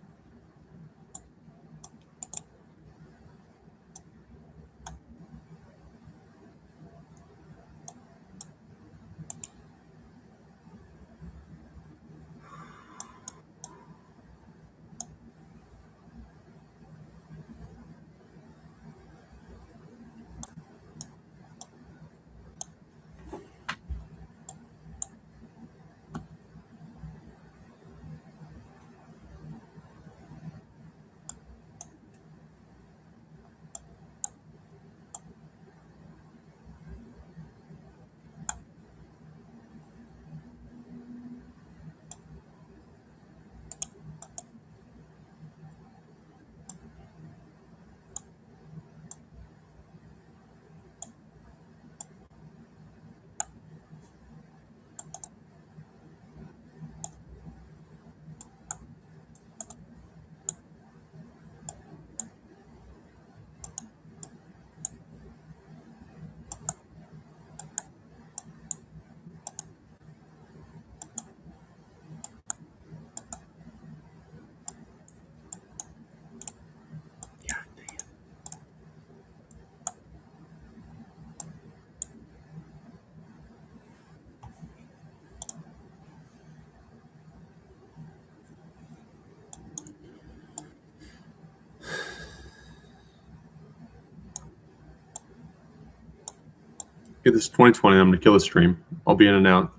Okay, this is 2020. I'm going to kill the stream. I'll be in and out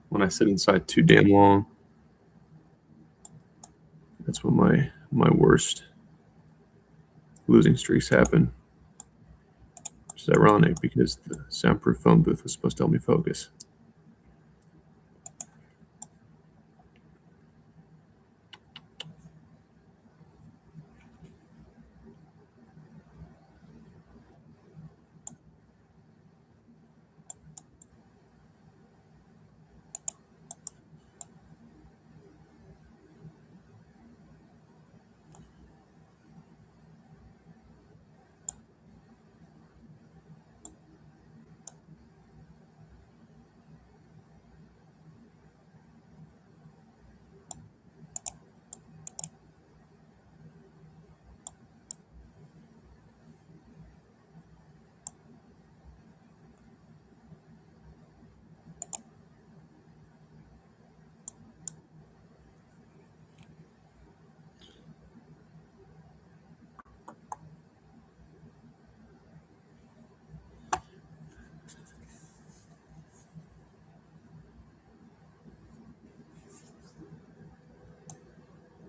when I sit inside too damn long. That's when my worst losing streaks happen. Which is ironic because the soundproof phone booth was supposed to help me focus.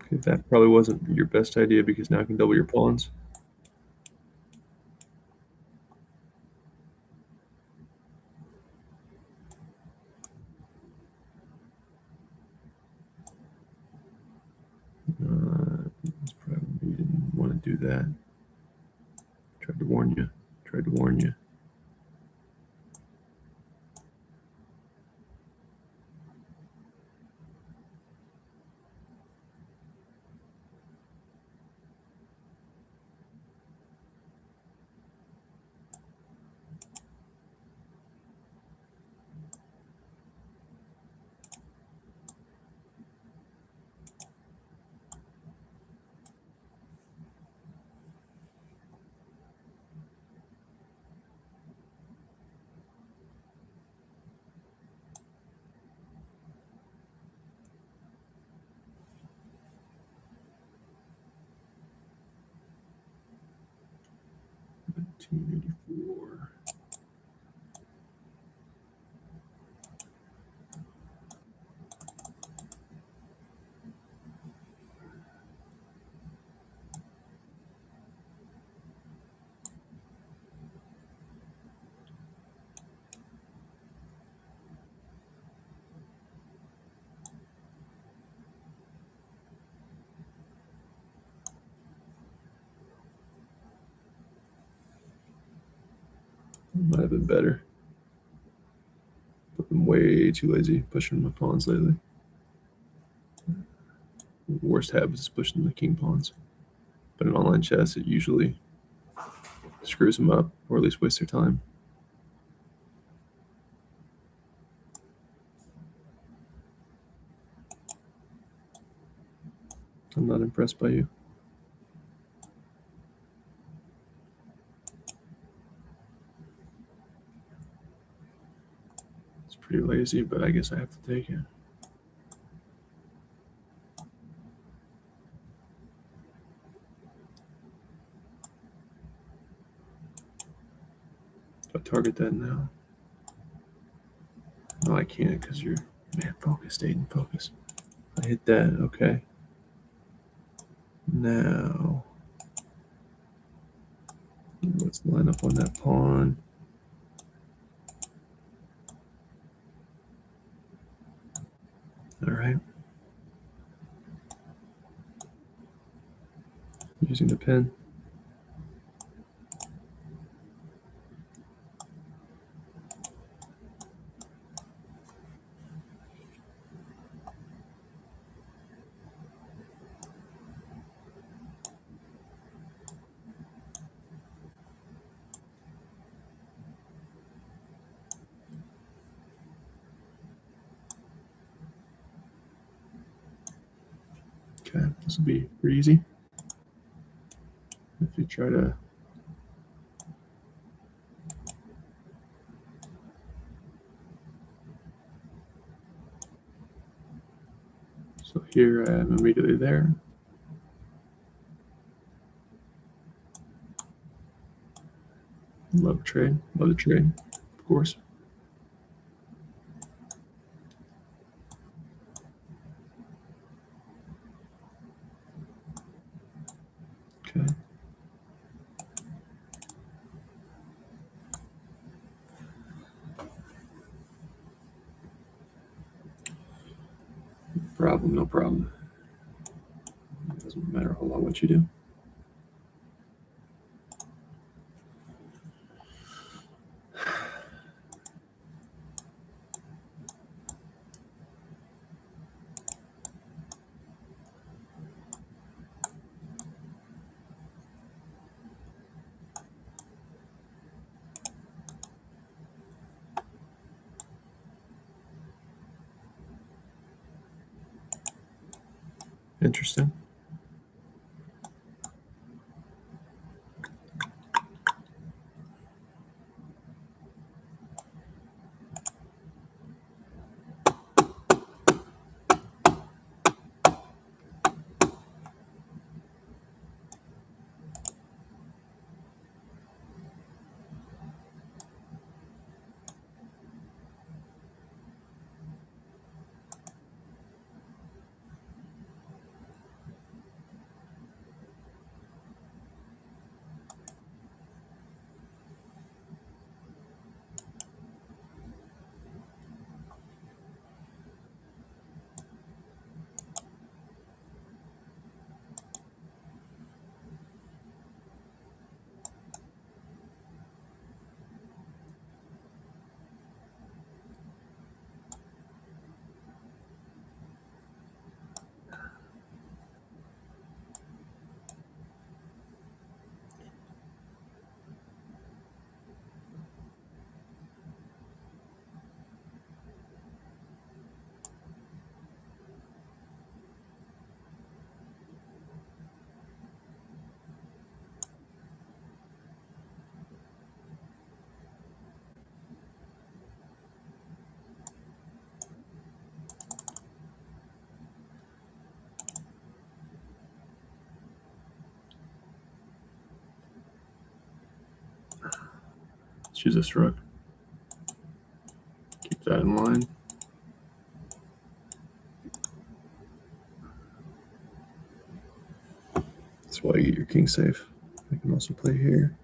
Okay, that probably wasn't your best idea because now I can double your pawns. You didn't want to do that. Tried to warn you. Tried to warn you. 1984. Might have been better. But I'm way too lazy pushing my pawns lately. The worst habit is pushing the king pawns. But in online chess, it usually screws them up, or at least wastes their time. I'm not impressed by you. It's pretty lazy, but I guess I have to take it. Do I target that now? No, I can't because you're... Man, focus, Aiden, focus. I hit that, okay. Now, let's line up on that pawn. All right. Using the pen. Okay, this will be pretty easy. If you try to... So here I am immediately there. Love a trade. Love the trade, of course. Okay. Problem, no problem. It doesn't matter a whole lot what you do. Interesting. choose this rook. Keep that in line. That's why you get your king safe. I can also play here.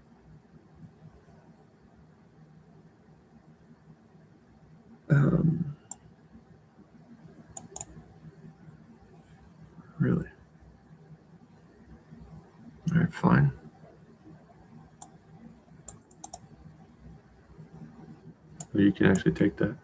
Really? All right, fine. But you can actually take that.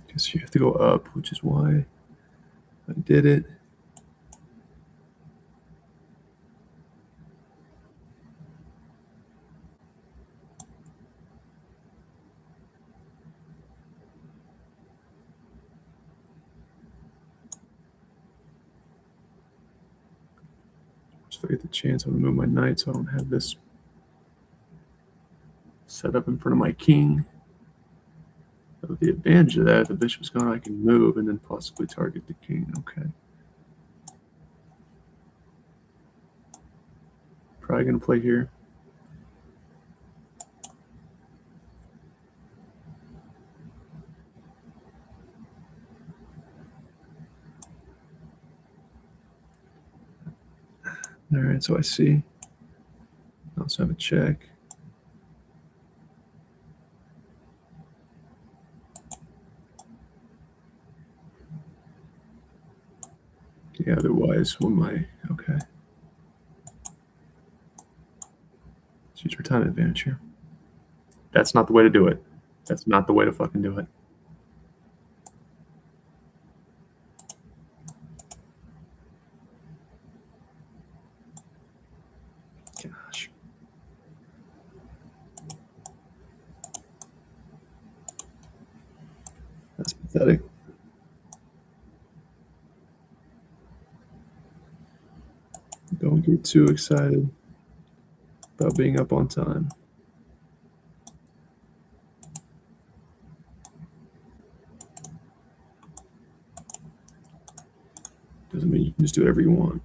Guess you have to go up, which is why I did it. Just forget the chance I'm gonna move my knight so I don't have this set up in front of my king. But the advantage of that, if the bishop's gone, I can move and then possibly target the king. Okay. Probably gonna play here. All right, so I see. I also have a check. Yeah, otherwise, what am I? Okay. Let's use our time advantage here. That's not the way to do it. That's not the way to fucking do it. Gosh. That's pathetic. Don't get too excited about being up on time. Doesn't mean you can just do whatever you want.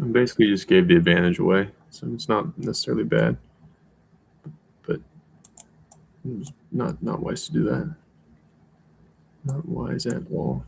I basically just gave the advantage away, so it's not necessarily bad, but it was not wise to do that. Not wise at all.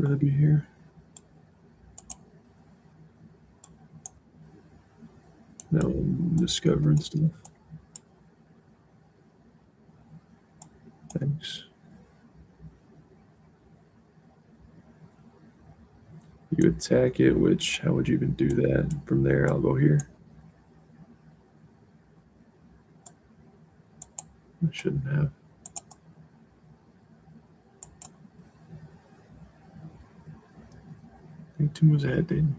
rather be here. Now I'm discovering stuff. Thanks. You attack it, which, how would you even do that? From there, I'll go here. I shouldn't have. I think Tomb was ahead, dude.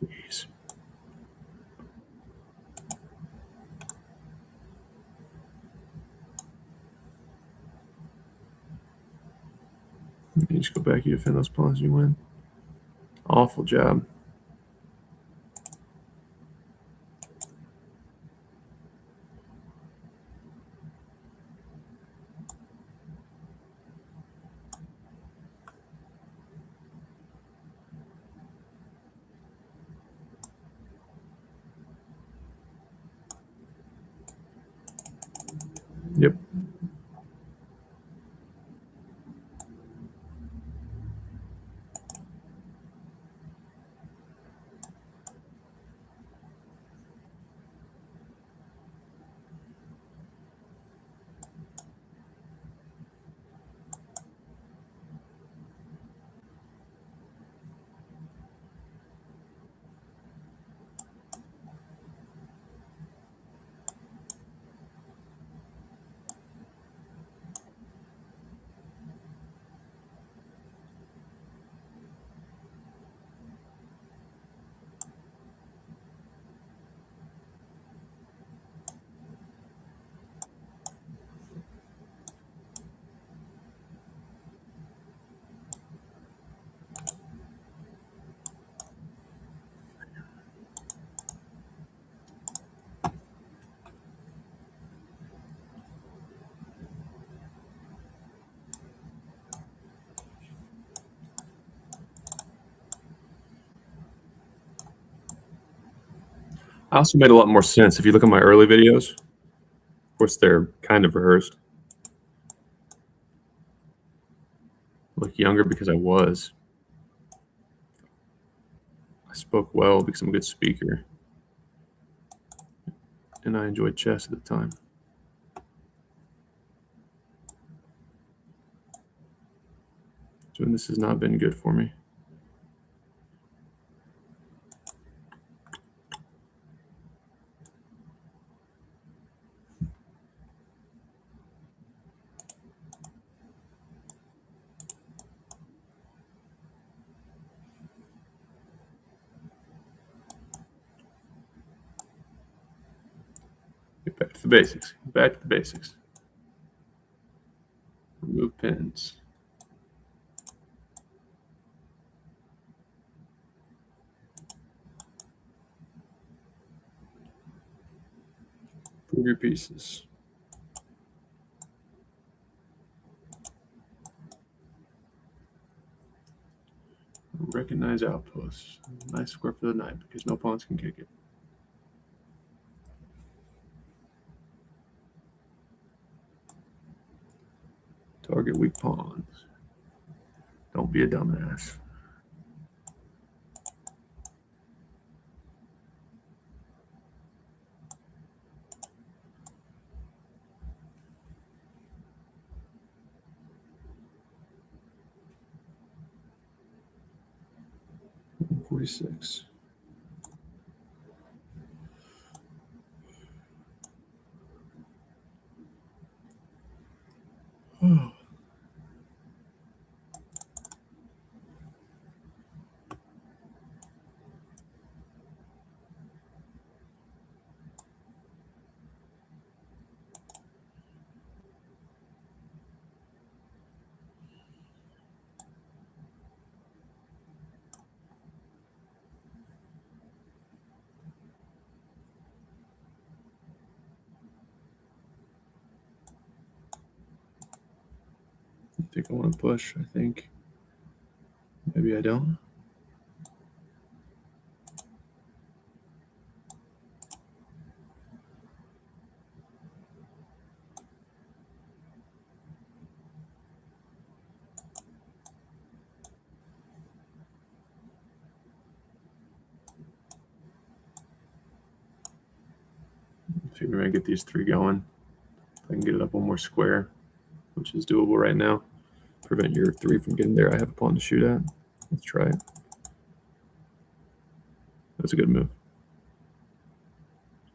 Jeez. You just go back, you defend those pawns, you win. Awful job. Yep. I also made a lot more sense if you look at my early videos. Of course, they're kind of rehearsed. Look younger because I was. I spoke well because I'm a good speaker. And I enjoyed chess at the time. So this has not been good for me. Get back to the basics. Back to the basics. Remove pins. Prove your pieces. Recognize outposts. Nice square for the knight because no pawns can kick it. Target weak pawns. Don't be a dumbass. $46. Oh. I think I want to push. I think maybe I don't. See, maybe I get these 3 going. If I can get it up one more square, which is doable right now. Prevent your 3 from getting there. I have a pawn to shoot at. Let's try it. That's a good move.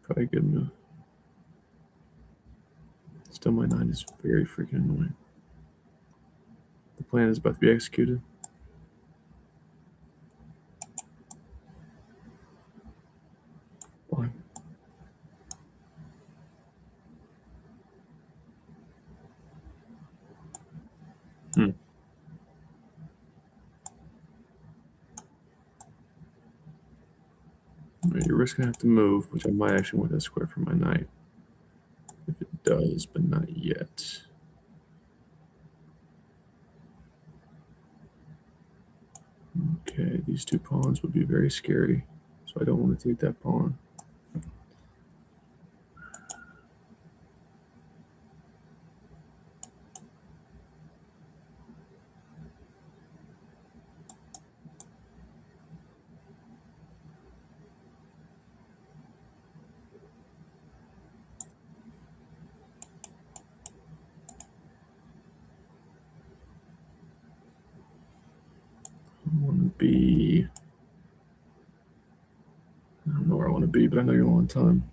Probably a good move. Still, my 9 is very freaking annoying. The plan is about to be executed. Fine. Right, your risk gonna have to move, which I might actually want that square for my knight. If it does, but not yet. Okay, these 2 pawns would be very scary, so I don't want to take that pawn. I want to be... I don't know where I want to be, but I know you're on time.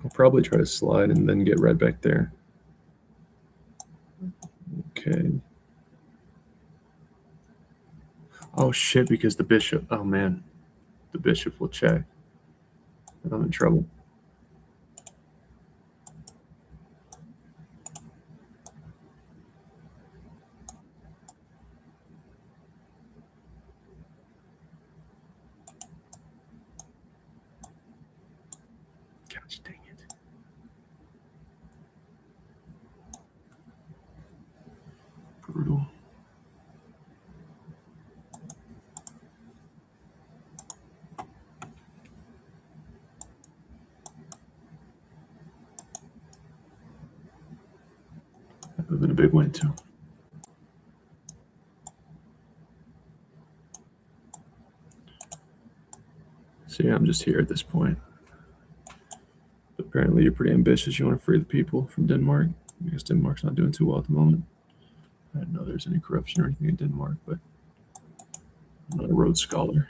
I'll probably try to slide and then get red back there. Okay. Oh, shit, because the bishop... Oh, man. The bishop will check. And I'm in trouble. Gosh, dang it. Brutal. That would have been a big win, too. So, yeah, I'm just here at this point. But apparently, you're pretty ambitious. You want to free the people from Denmark. I guess Denmark's not doing too well at the moment. I didn't know there's any corruption or anything in Denmark, but I'm not a Rhodes Scholar.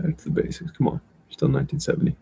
Back to the basics. Come on. Still 1970.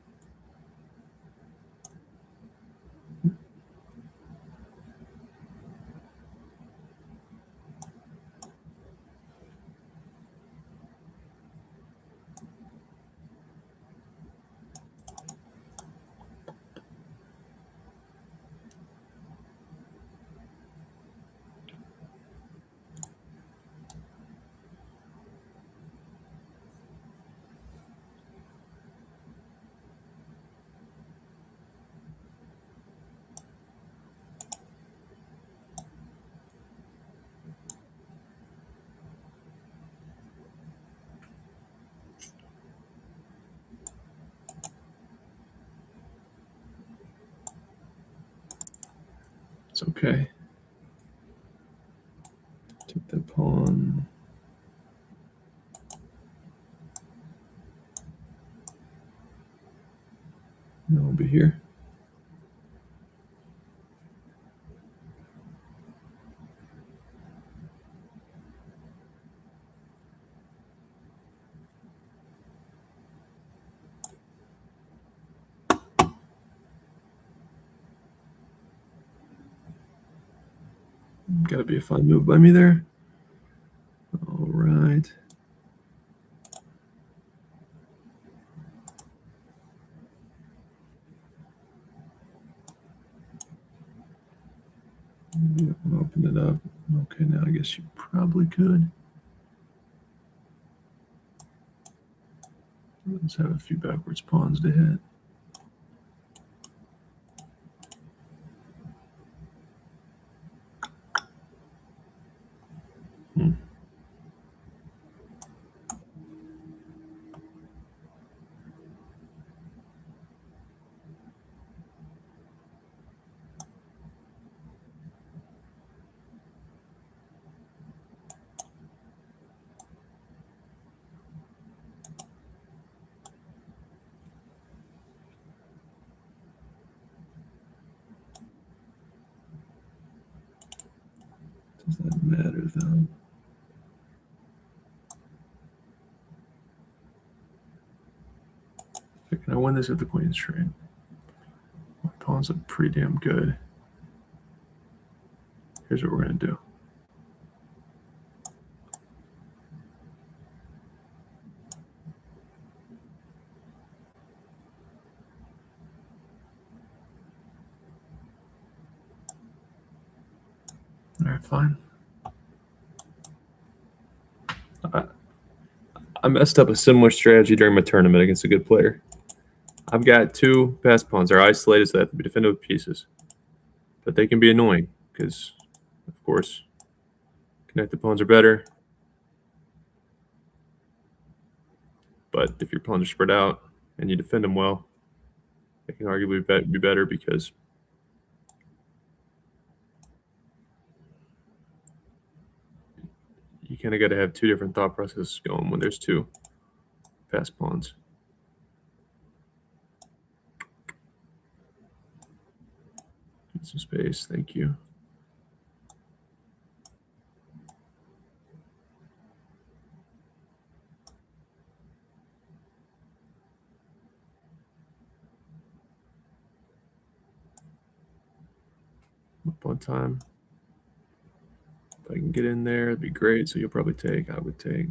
It's okay. Take that pawn. No, I'll be here. Gotta be a fine move by me there. All right. Yeah, open it up. Okay, now I guess you probably could. Let's have a few backwards pawns to hit. Does that matter though? Okay, can I win this with the queen's trade? My pawns look pretty damn good. Here's what we're gonna do. All right, fine. I messed up a similar strategy during my tournament against a good player. I've got 2 passed pawns. They're isolated, so they have to be defended with pieces. But they can be annoying because, of course, connected pawns are better. But if your pawns are spread out and you defend them well, they can arguably be better because you kind of got to have 2 different thought processes going when there's 2 passed pawns. Get some space, thank you. Up on time. If I can get in there, it'd be great. So you'll probably take. I would take.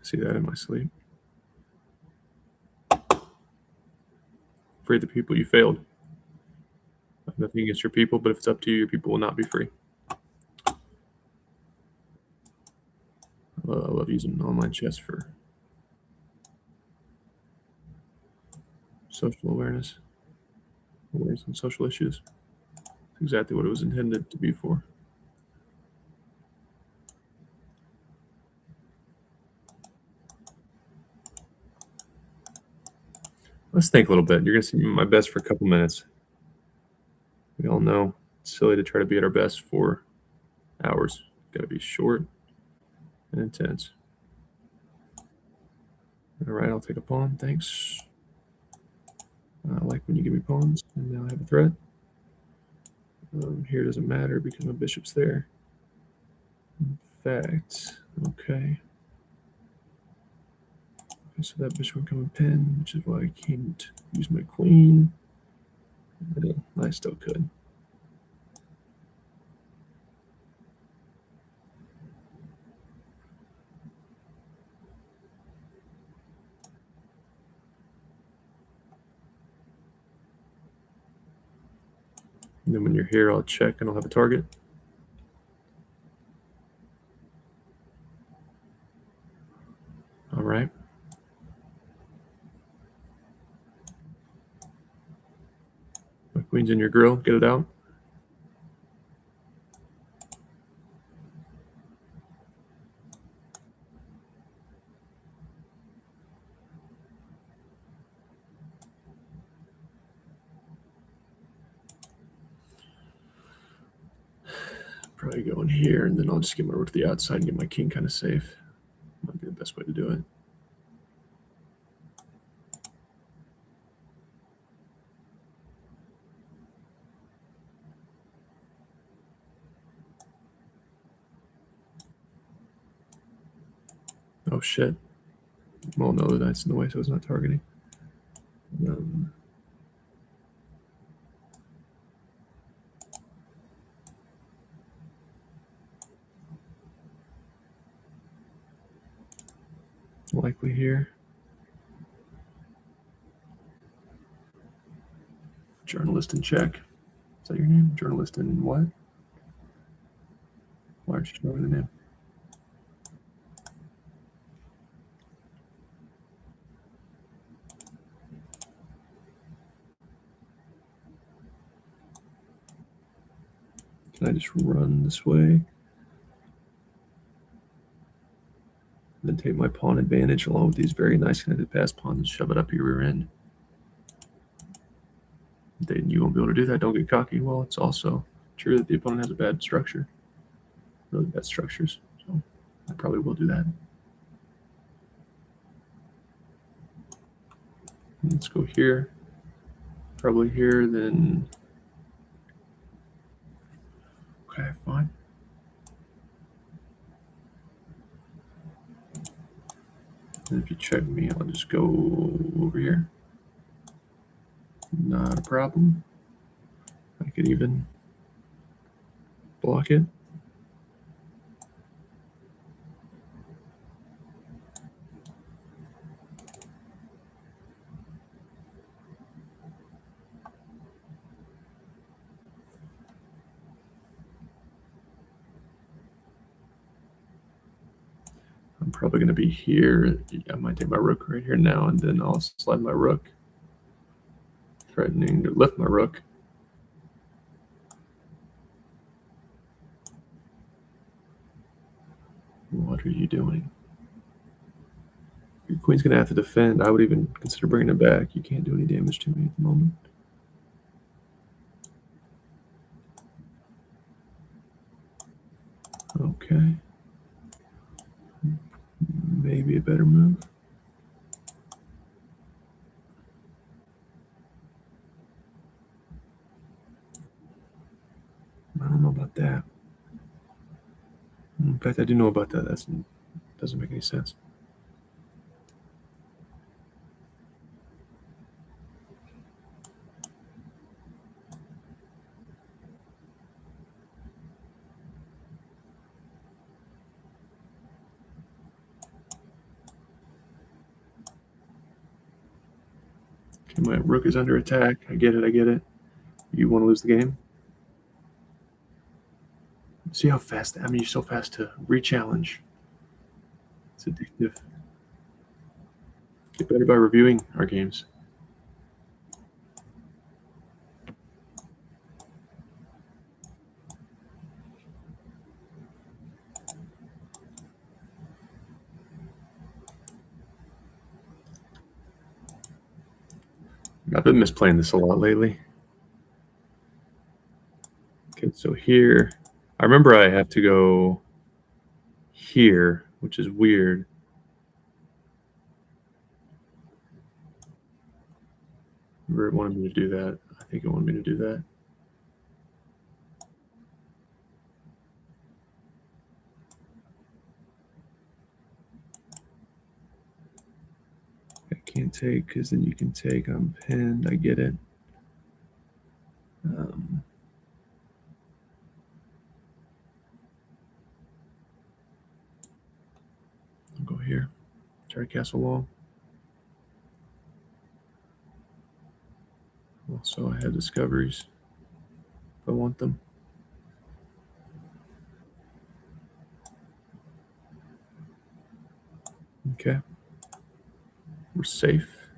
See that in my sleep. Free the people you failed. Nothing against your people, but if it's up to you, your people will not be free. I love using online chess for social awareness on social issues. It's exactly what it was intended to be for. Let's think a little bit. You're going to see my best for a couple minutes. We all know it's silly to try to be at our best for hours. Got to be short and intense. All right, I'll take a pawn. Thanks. I like when you give me pawns, and now I have a threat. Here doesn't matter because my bishop's there. In fact, okay. So that bishop would come in pin, which is why I can't use my queen. I still could. And then when you're here, I'll check and I'll have a target. All right. My queen's in your grill. Get it out. Probably go in here, and then I'll just get my rook to the outside and get my king kind of safe. Might be the best way to do it. Oh, shit. Well, no, the knight's in the way, so it's not targeting. Likely here. Journalist in check. Is that your name? Journalist in what? Why aren't you showing the name? I just run this way? Then take my pawn advantage along with these very nice connected pass pawns and shove it up your rear end. Then you won't be able to do that. Don't get cocky. Well, it's also true that the opponent has a bad structure, really bad structures. So I probably will do that. Let's go here. Probably here, then. Okay, fine. And if you check me, I'll just go over here. Not a problem. I could even block it. I'm probably going to be here. I might take my rook right here now, and then I'll slide my rook, threatening to lift my rook. What are you doing? Your queen's going to have to defend. I would even consider bringing it back. You can't do any damage to me at the moment. Okay. Maybe a better move. I don't know about that. In fact, I do know about that. That doesn't make any sense. Okay, my rook is under attack. I get it. I get it. You want to lose the game? See how fast? I mean, you're so fast to re-challenge. It's addictive. Get better by reviewing our games. I've been misplaying this a lot lately. Okay, so here, I remember I have to go here, which is weird. Remember it wanted me to do that. I think it wanted me to do that. I can't take because then you can take. I'm pinned. I get it. I'll go here. Try to castle wall. Also, I have discoveries if I want them. Okay. We're safe.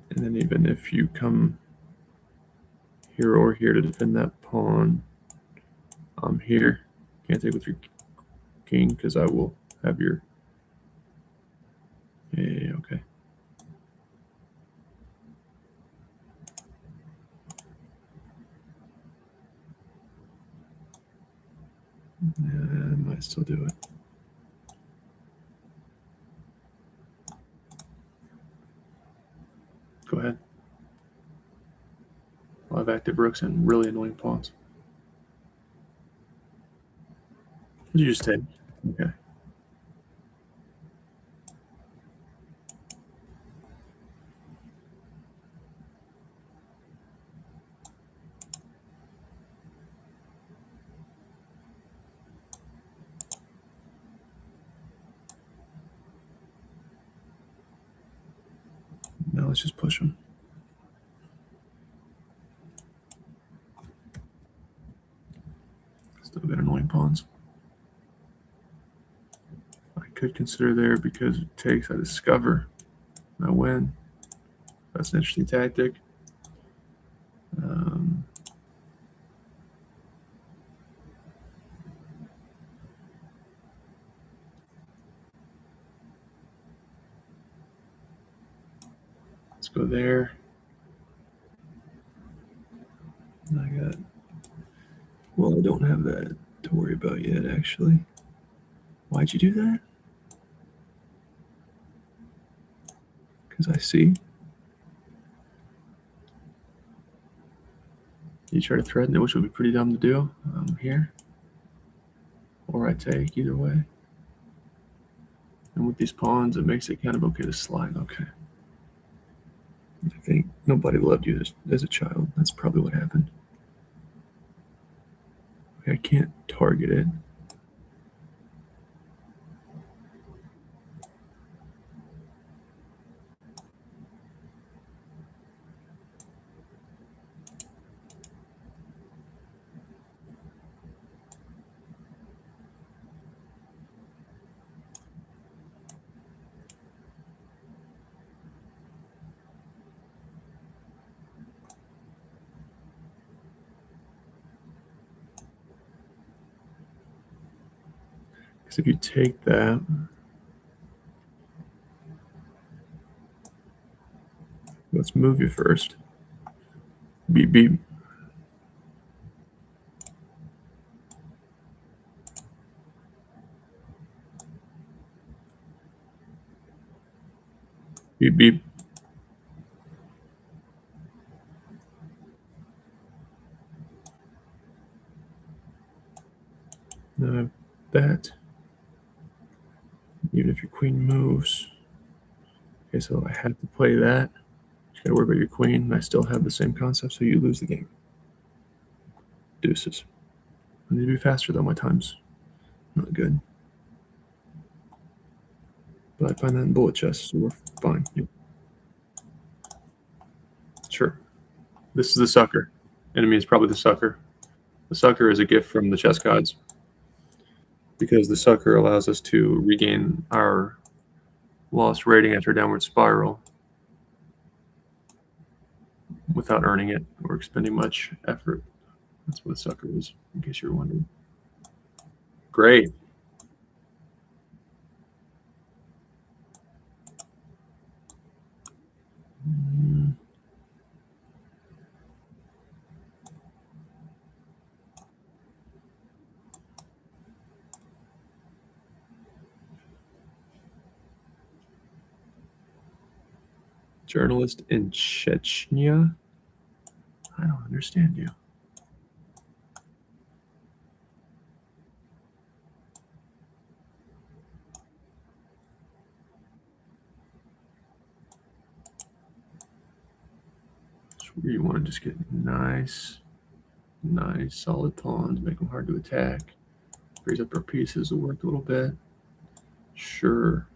And then even if you come here or here to defend that pawn, I'm here. Can't take with your king because I will have your... Yeah, okay. Yeah, I might still do it. Go ahead. I'll have active rooks and really annoying pawns. What did you just take? Okay. Now let's just push them. Still got annoying pawns. I could consider there because it takes, I discover, I win. That's an interesting tactic. Go there. I got. Well, I don't have that to worry about yet, actually. Why'd you do that? Because I see. You try to threaten it, which would be pretty dumb to do. Here. Or I take, either way. And with these pawns, it makes it kind of okay to slide. Okay. I think nobody loved you as a child. That's probably what happened. Okay, I can't target it. Because if you take that, let's move you first. Beep, beep. Beep, beep. That. Even if your queen moves. Okay, so I have to play that. You gotta worry about your queen, and I still have the same concept, so you lose the game. Deuces. I need to be faster though, my time's not good. But I find that in bullet chests, so we're fine. Yep. Sure. This is the sucker. Enemy is probably the sucker. The sucker is a gift from the chess gods. Because the sucker allows us to regain our lost rating after downward spiral without earning it or expending much effort. That's what a sucker is, in case you're wondering. Great. Journalist in Chechnya? I don't understand you. Where you want to just get nice, solid pawns, make them hard to attack. Freeze up our pieces, will work a little bit. Sure.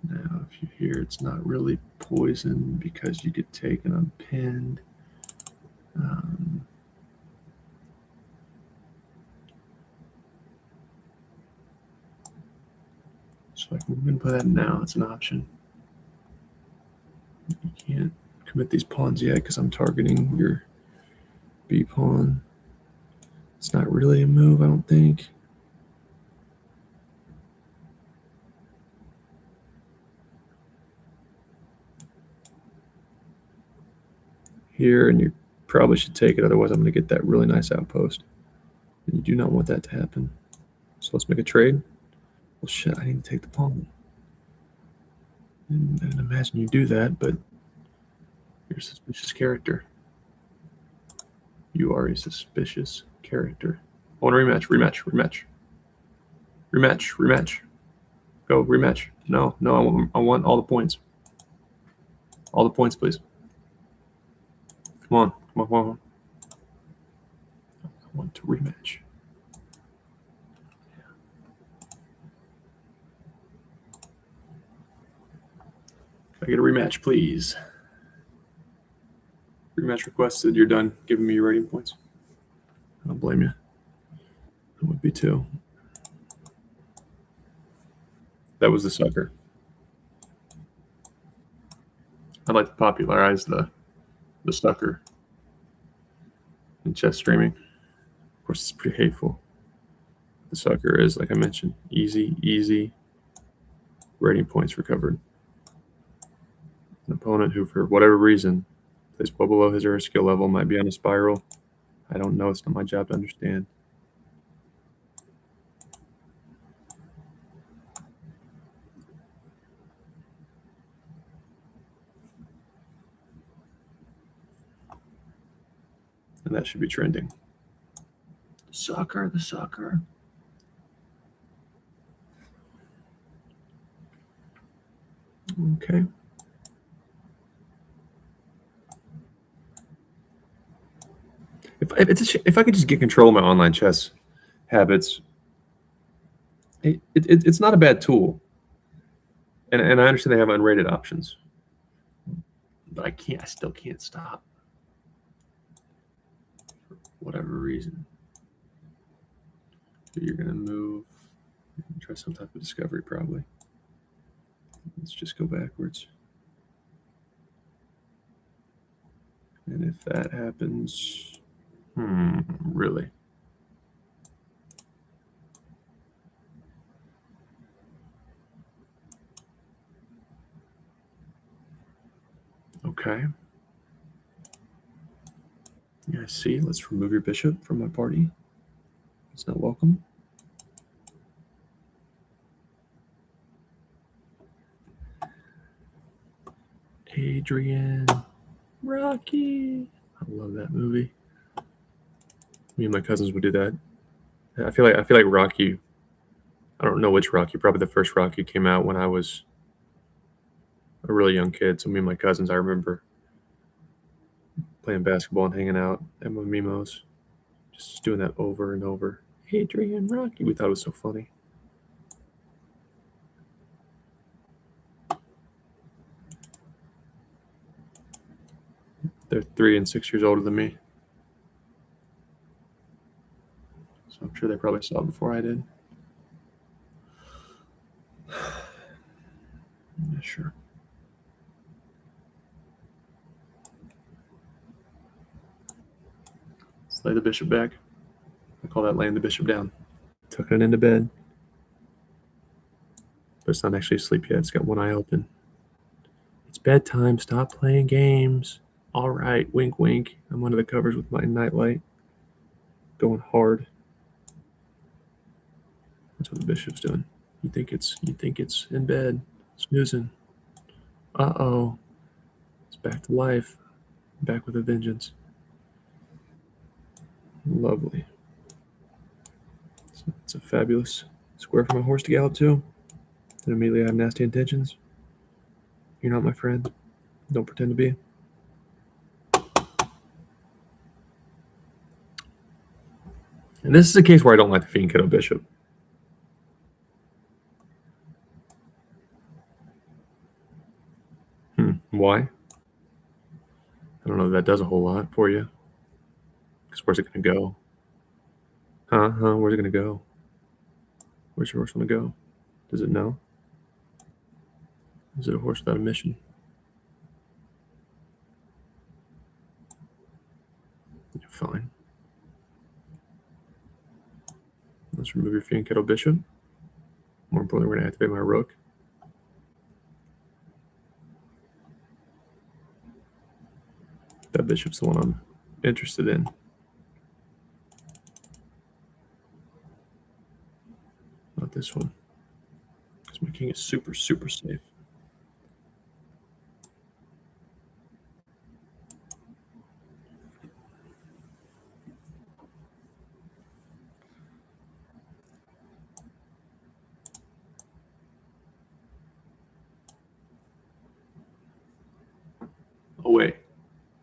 Now, if you hear it's not really poison because you get taken unpinned. So I can go and play that now. It's an option. You can't commit these pawns yet because I'm targeting your B pawn. It's not really a move, I don't think. Here, and you probably should take it, otherwise I'm going to get that really nice outpost. And you do not want that to happen. So let's make a trade. Well, shit, I need to take the pawn. I didn't imagine you do that, but you're a suspicious character. You are a suspicious character. I want a rematch. Go, rematch. No, I want all the points. All the points, please. Come on. I want to rematch. Can I get a rematch, please? Rematch requested. You're done giving me your rating points. I don't blame you. I would be too. That was the sucker. I'd like to popularize the sucker in chess streaming. Of course, it's pretty hateful. The sucker is, like I mentioned, easy rating points recovered. An opponent who, for whatever reason, plays well below his or her skill level might be on a spiral. I don't know. It's not my job to understand. And that should be trending. Sucker, the sucker. Okay. If I could just get control of my online chess habits, it's not a bad tool. And I understand they have unrated options, but I still can't stop for whatever reason. So you're gonna move, try some type of discovery probably. Let's just go backwards. And if that happens, really? Okay. Yeah, I see. Let's remove your bishop from my party. It's not welcome. Adrian, Rocky. I love that movie. Me and my cousins would do that. I feel like Rocky. I don't know which Rocky. Probably the first Rocky came out when I was a really young kid. So me and my cousins, I remember playing basketball and hanging out at my Mimos, just doing that over and over. Adrian, Rocky. We thought it was so funny. They're 3 and 6 years older than me. So I'm sure they probably saw it before I did. Yeah, sure. Let's lay the bishop back. I call that laying the bishop down. Tucking it into bed. But it's not actually asleep yet. It's got one eye open. It's bedtime. Stop playing games. All right. Wink, wink. I'm under the covers with my nightlight. Going hard. That's what the bishop's doing. You think it's in bed, snoozing. Uh-oh. It's back to life. Back with a vengeance. Lovely. It's a fabulous square for my horse to gallop to. And immediately I have nasty intentions. You're not my friend. Don't pretend to be. And this is a case where I don't like the fiend kiddo bishop. Why? I don't know if that does a whole lot for you. Because where's it going to go? Where's it going to go? Where's your horse going to go? Does it know? Is it a horse without a mission? Yeah, fine. Let's remove your fiend kiddo bishop. More importantly, we're going to activate my rook. That bishop's the one I'm interested in. Not this one. Because my king is super, super safe.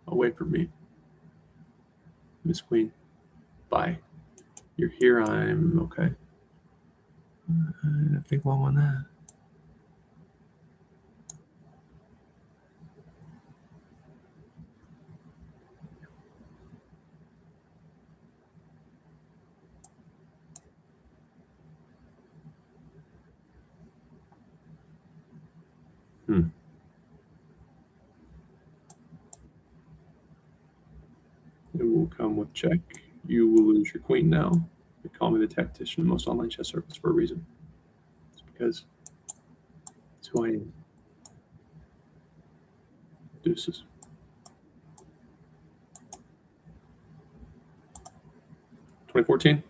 Away from me. Miss Queen. Bye. You're here, I'm okay. I didn't think long on that. It will come with check. You will lose your queen now. They call me the tactician in most online chess circles for a reason. It's because it's who I am. Deuces. 2014.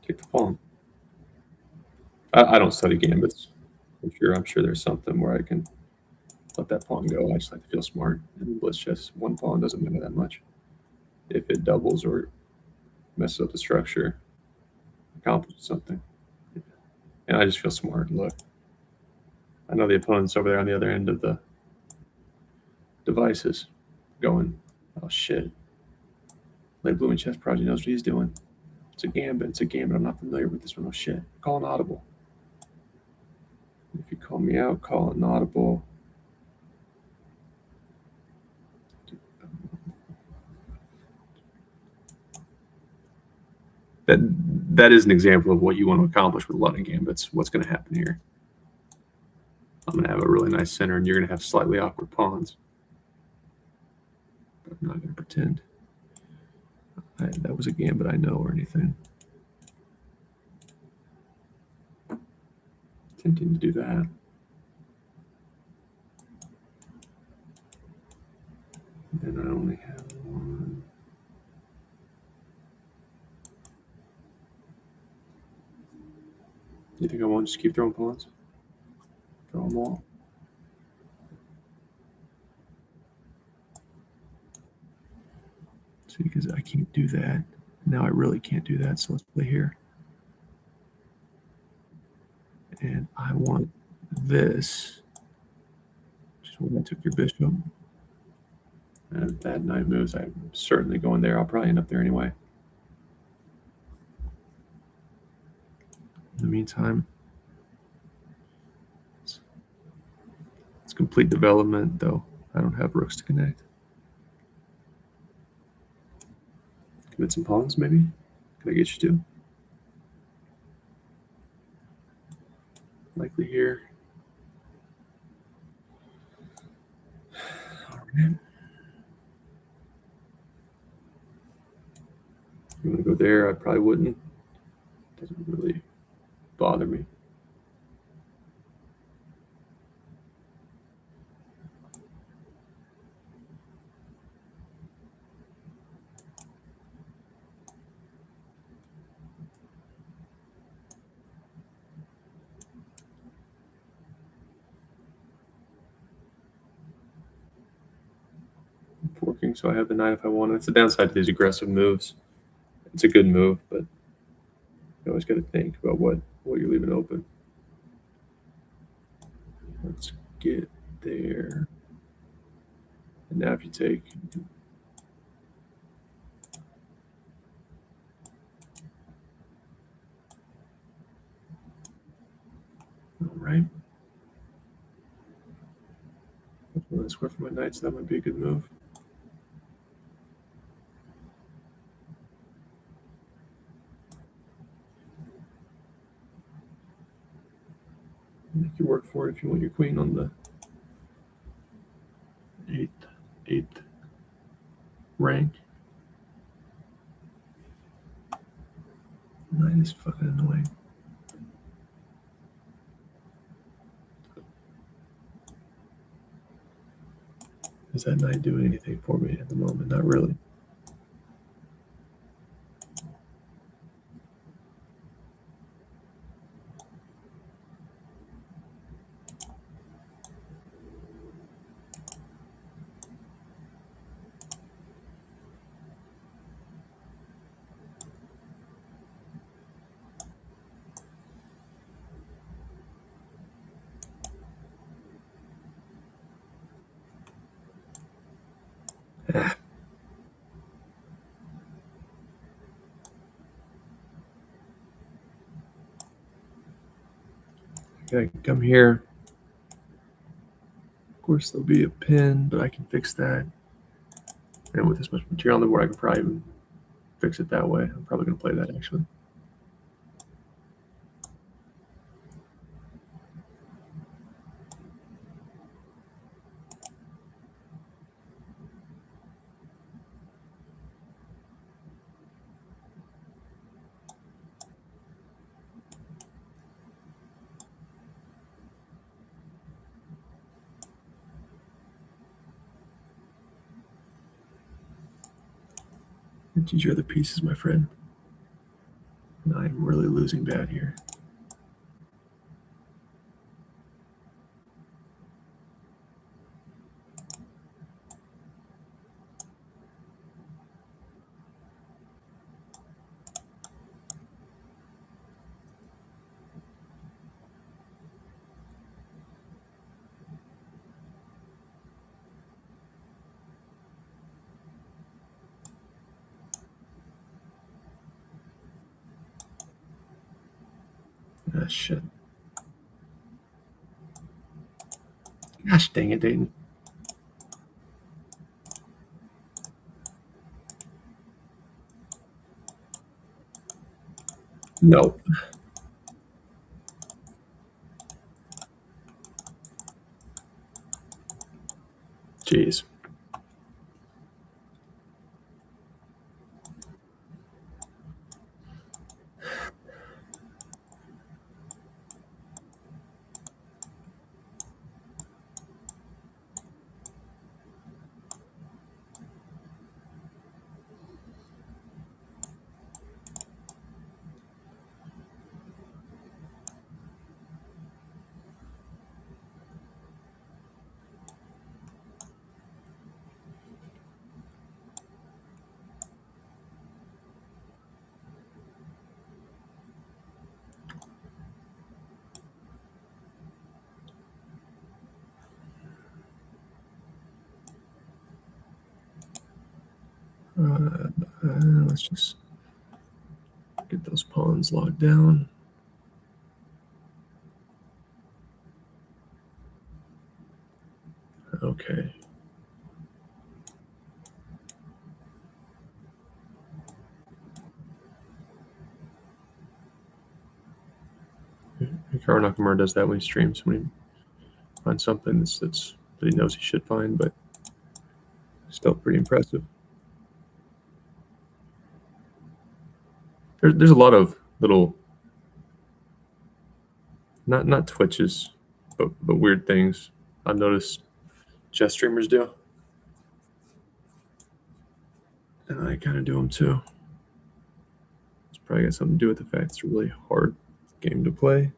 Take the pawn. I don't study gambits. I'm sure there's something where I can let that pawn go. I just like to feel smart. And blitz chess, one pawn doesn't matter that much. If it doubles or messes up the structure, accomplishes something. And I just feel smart. Look, I know the opponent's over there on the other end of the devices going, oh shit. Late Blooming Chess Project knows what he's doing. It's a gambit. It's a gambit. I'm not familiar with this one. Oh shit. Call an audible. If you call me out, call an audible. That is an example of what you want to accomplish with a lot of gambits. What's going to happen here? I'm going to have a really nice center, and you're going to have slightly awkward pawns. But I'm not going to pretend that was a gambit I know or anything. Attempting to do that. Then I only have one. You think I want to just keep throwing pawns? Throw them all. See, because I can't do that. Now I really can't do that, so let's play here. And I want this. Just when I took your bishop. And if that knight moves, I'm certainly going there. I'll probably end up there anyway. In the meantime, it's complete development, though. I don't have rooks to connect. Commit some pawns, maybe? Can I get you to? Likely here. All right. You want to go there? I probably wouldn't. Doesn't really bother me. I'm forking, so I have the knight if I want. It's the downside to these aggressive moves. It's a good move, but you always got to think about what you're leaving open. Let's get there. And now if you take, all right. Well, square for my knight, so that might be a good move. Make you work for it if you want your queen on the eighth rank. Knight is fucking annoying. Is that knight doing anything for me at the moment? Not really. Ah. Okay, come here. Of course, there'll be a pin, but I can fix that. And with this much material on the board, I can probably even fix it that way. I'm probably going to play that, actually. These are the pieces, my friend. And I'm really losing bad here. Ah, shit. Gosh dang it, Dayton. No. Jeez. Let's just get those pawns locked down. Okay. Hikaru Nakamura does that when he streams, when he finds something that he knows he should find, but still pretty impressive. There's a lot of little, not twitches, but weird things I've noticed chess streamers do, and I kind of do them too. It's probably got something to do with the fact it's a really hard game to play.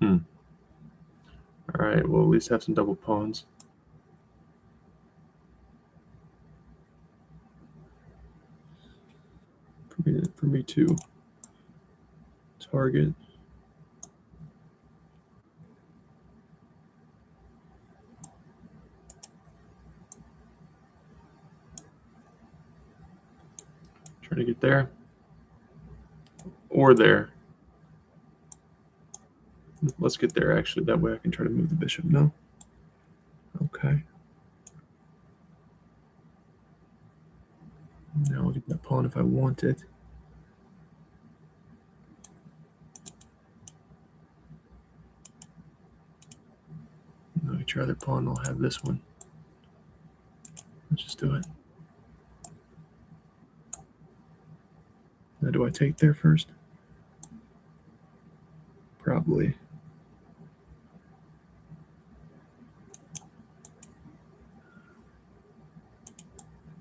All right, we'll at least have some double pawns. For me too. Target. Trying to get there. Or there. Let's get there, actually. That way I can try to move the bishop. No? Okay. Now I'll get that pawn if I want it. I'll get your other pawn. I'll have this one. Let's just do it. Now, do I take there first? Probably.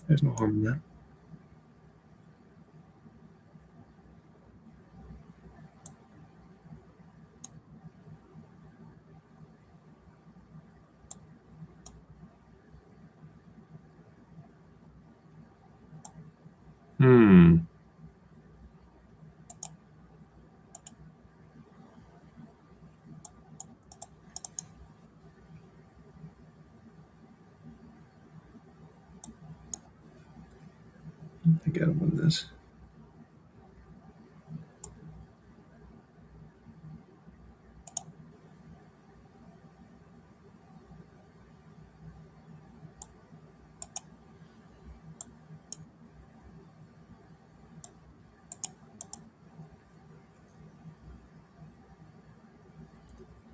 There's no harm in that. I gotta win this.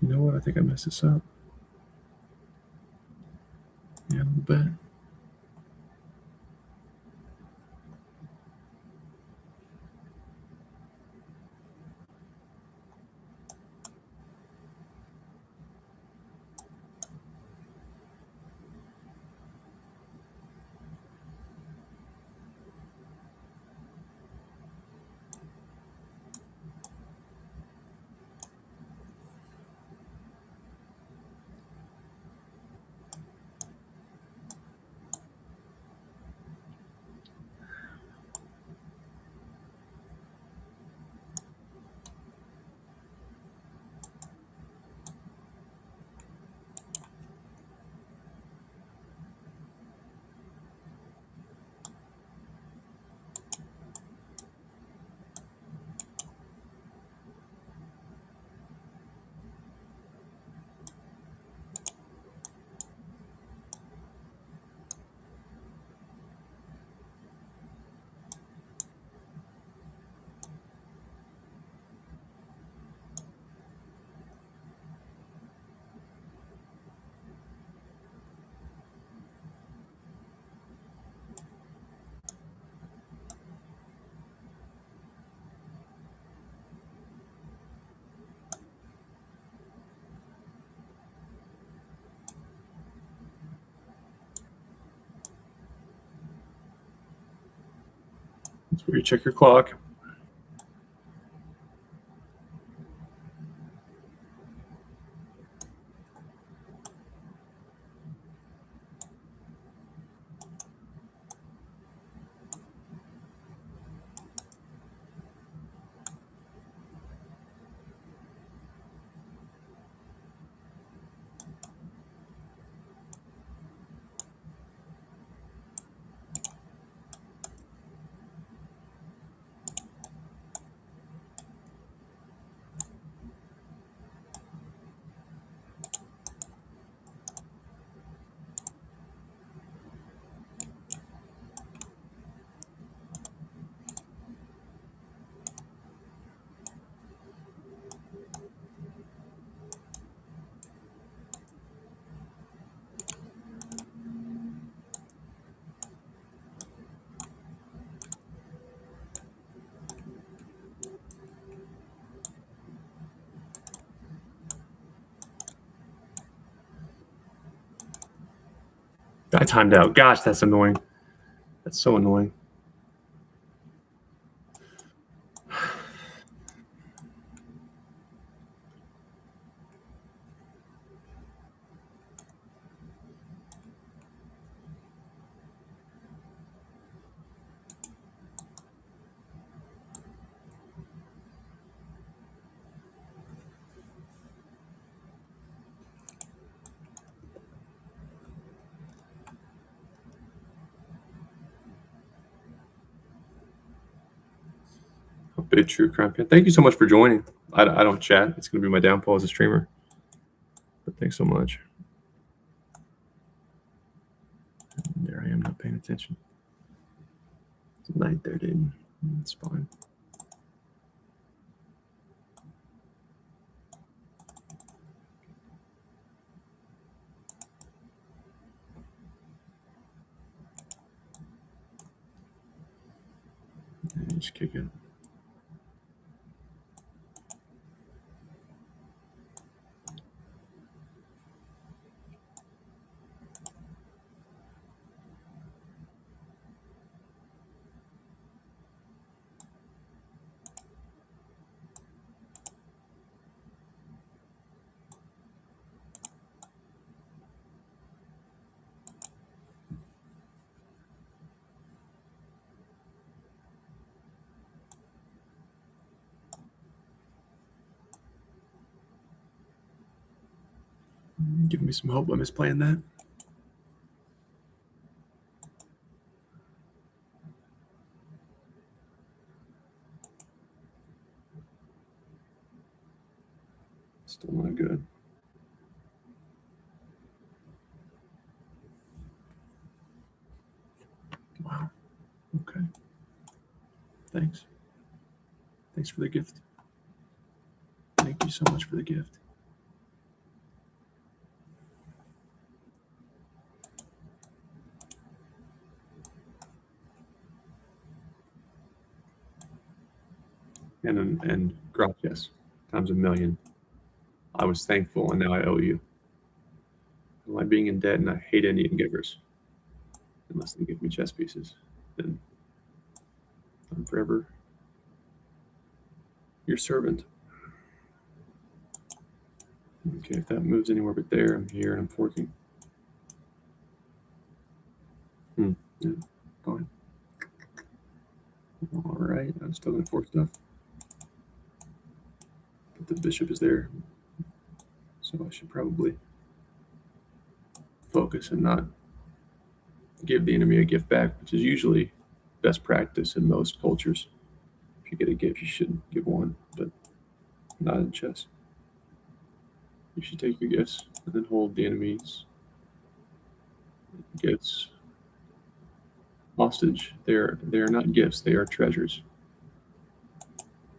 You know what? I think I messed this up. Yeah, a little bit. where you check your clock. I timed out. Gosh, that's annoying. That's so annoying. A big true crime fan. Thank you so much for joining. I don't chat. It's going to be my downfall as a streamer. But thanks so much. And there I am not paying attention. It's night there, dude. It's fine. And just kick it. Give me some hope. I misplaying that. Still not good. Wow. Okay. Thanks. Thanks for the gift. Thank you so much for the gift. And gracias times a million. I was thankful, and now I owe you. I like being in debt, and I hate Indian givers. Unless they give me chess pieces, then I'm forever your servant. Okay, if that moves anywhere but there, I'm here and I'm forking. Yeah, fine. All right, I'm still gonna fork stuff. But the bishop is there, so I should probably focus and not give the enemy a gift back, which is usually best practice in most cultures. If you get a gift, you should give one, but not in chess. You should take your gifts and then hold the enemy's gifts hostage. They are not gifts, they are treasures.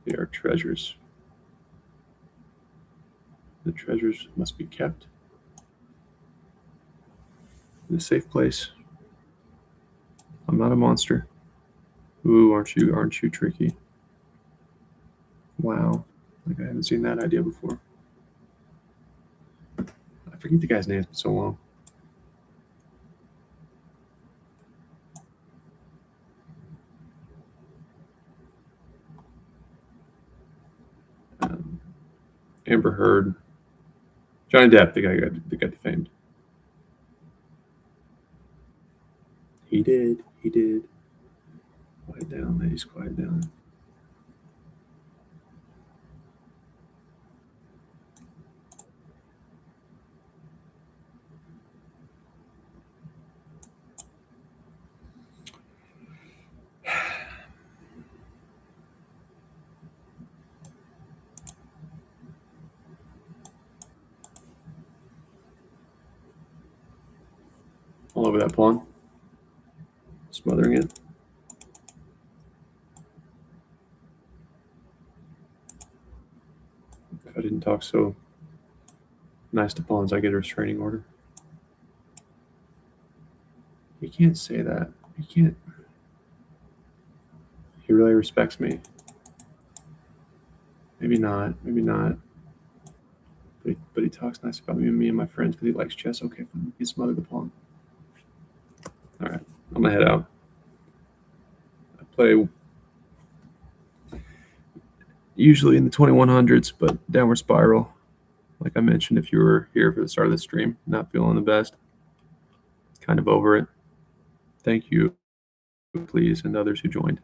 They are treasures. The treasures must be kept in a safe place. I'm not a monster. Ooh, aren't you tricky? Wow. Like I haven't seen that idea before. I forget the guy's name, it's been so long. Amber Heard. Johnny Depp, the guy that got defamed. He did. He did. Quiet down, ladies. Quiet down. All over that pawn. Smothering it. If I didn't talk so nice to pawns, I get a restraining order. You can't say that. You can't. He really respects me. Maybe not. Maybe not. But he talks nice about me and my friends because he likes chess. Okay, fine. He smothered the pawn. All right. I'm going to head out. I play usually in the 2100s, but downward spiral. Like I mentioned, if you were here for the start of the stream, not feeling the best, kind of over it. Thank you, please, and others who joined.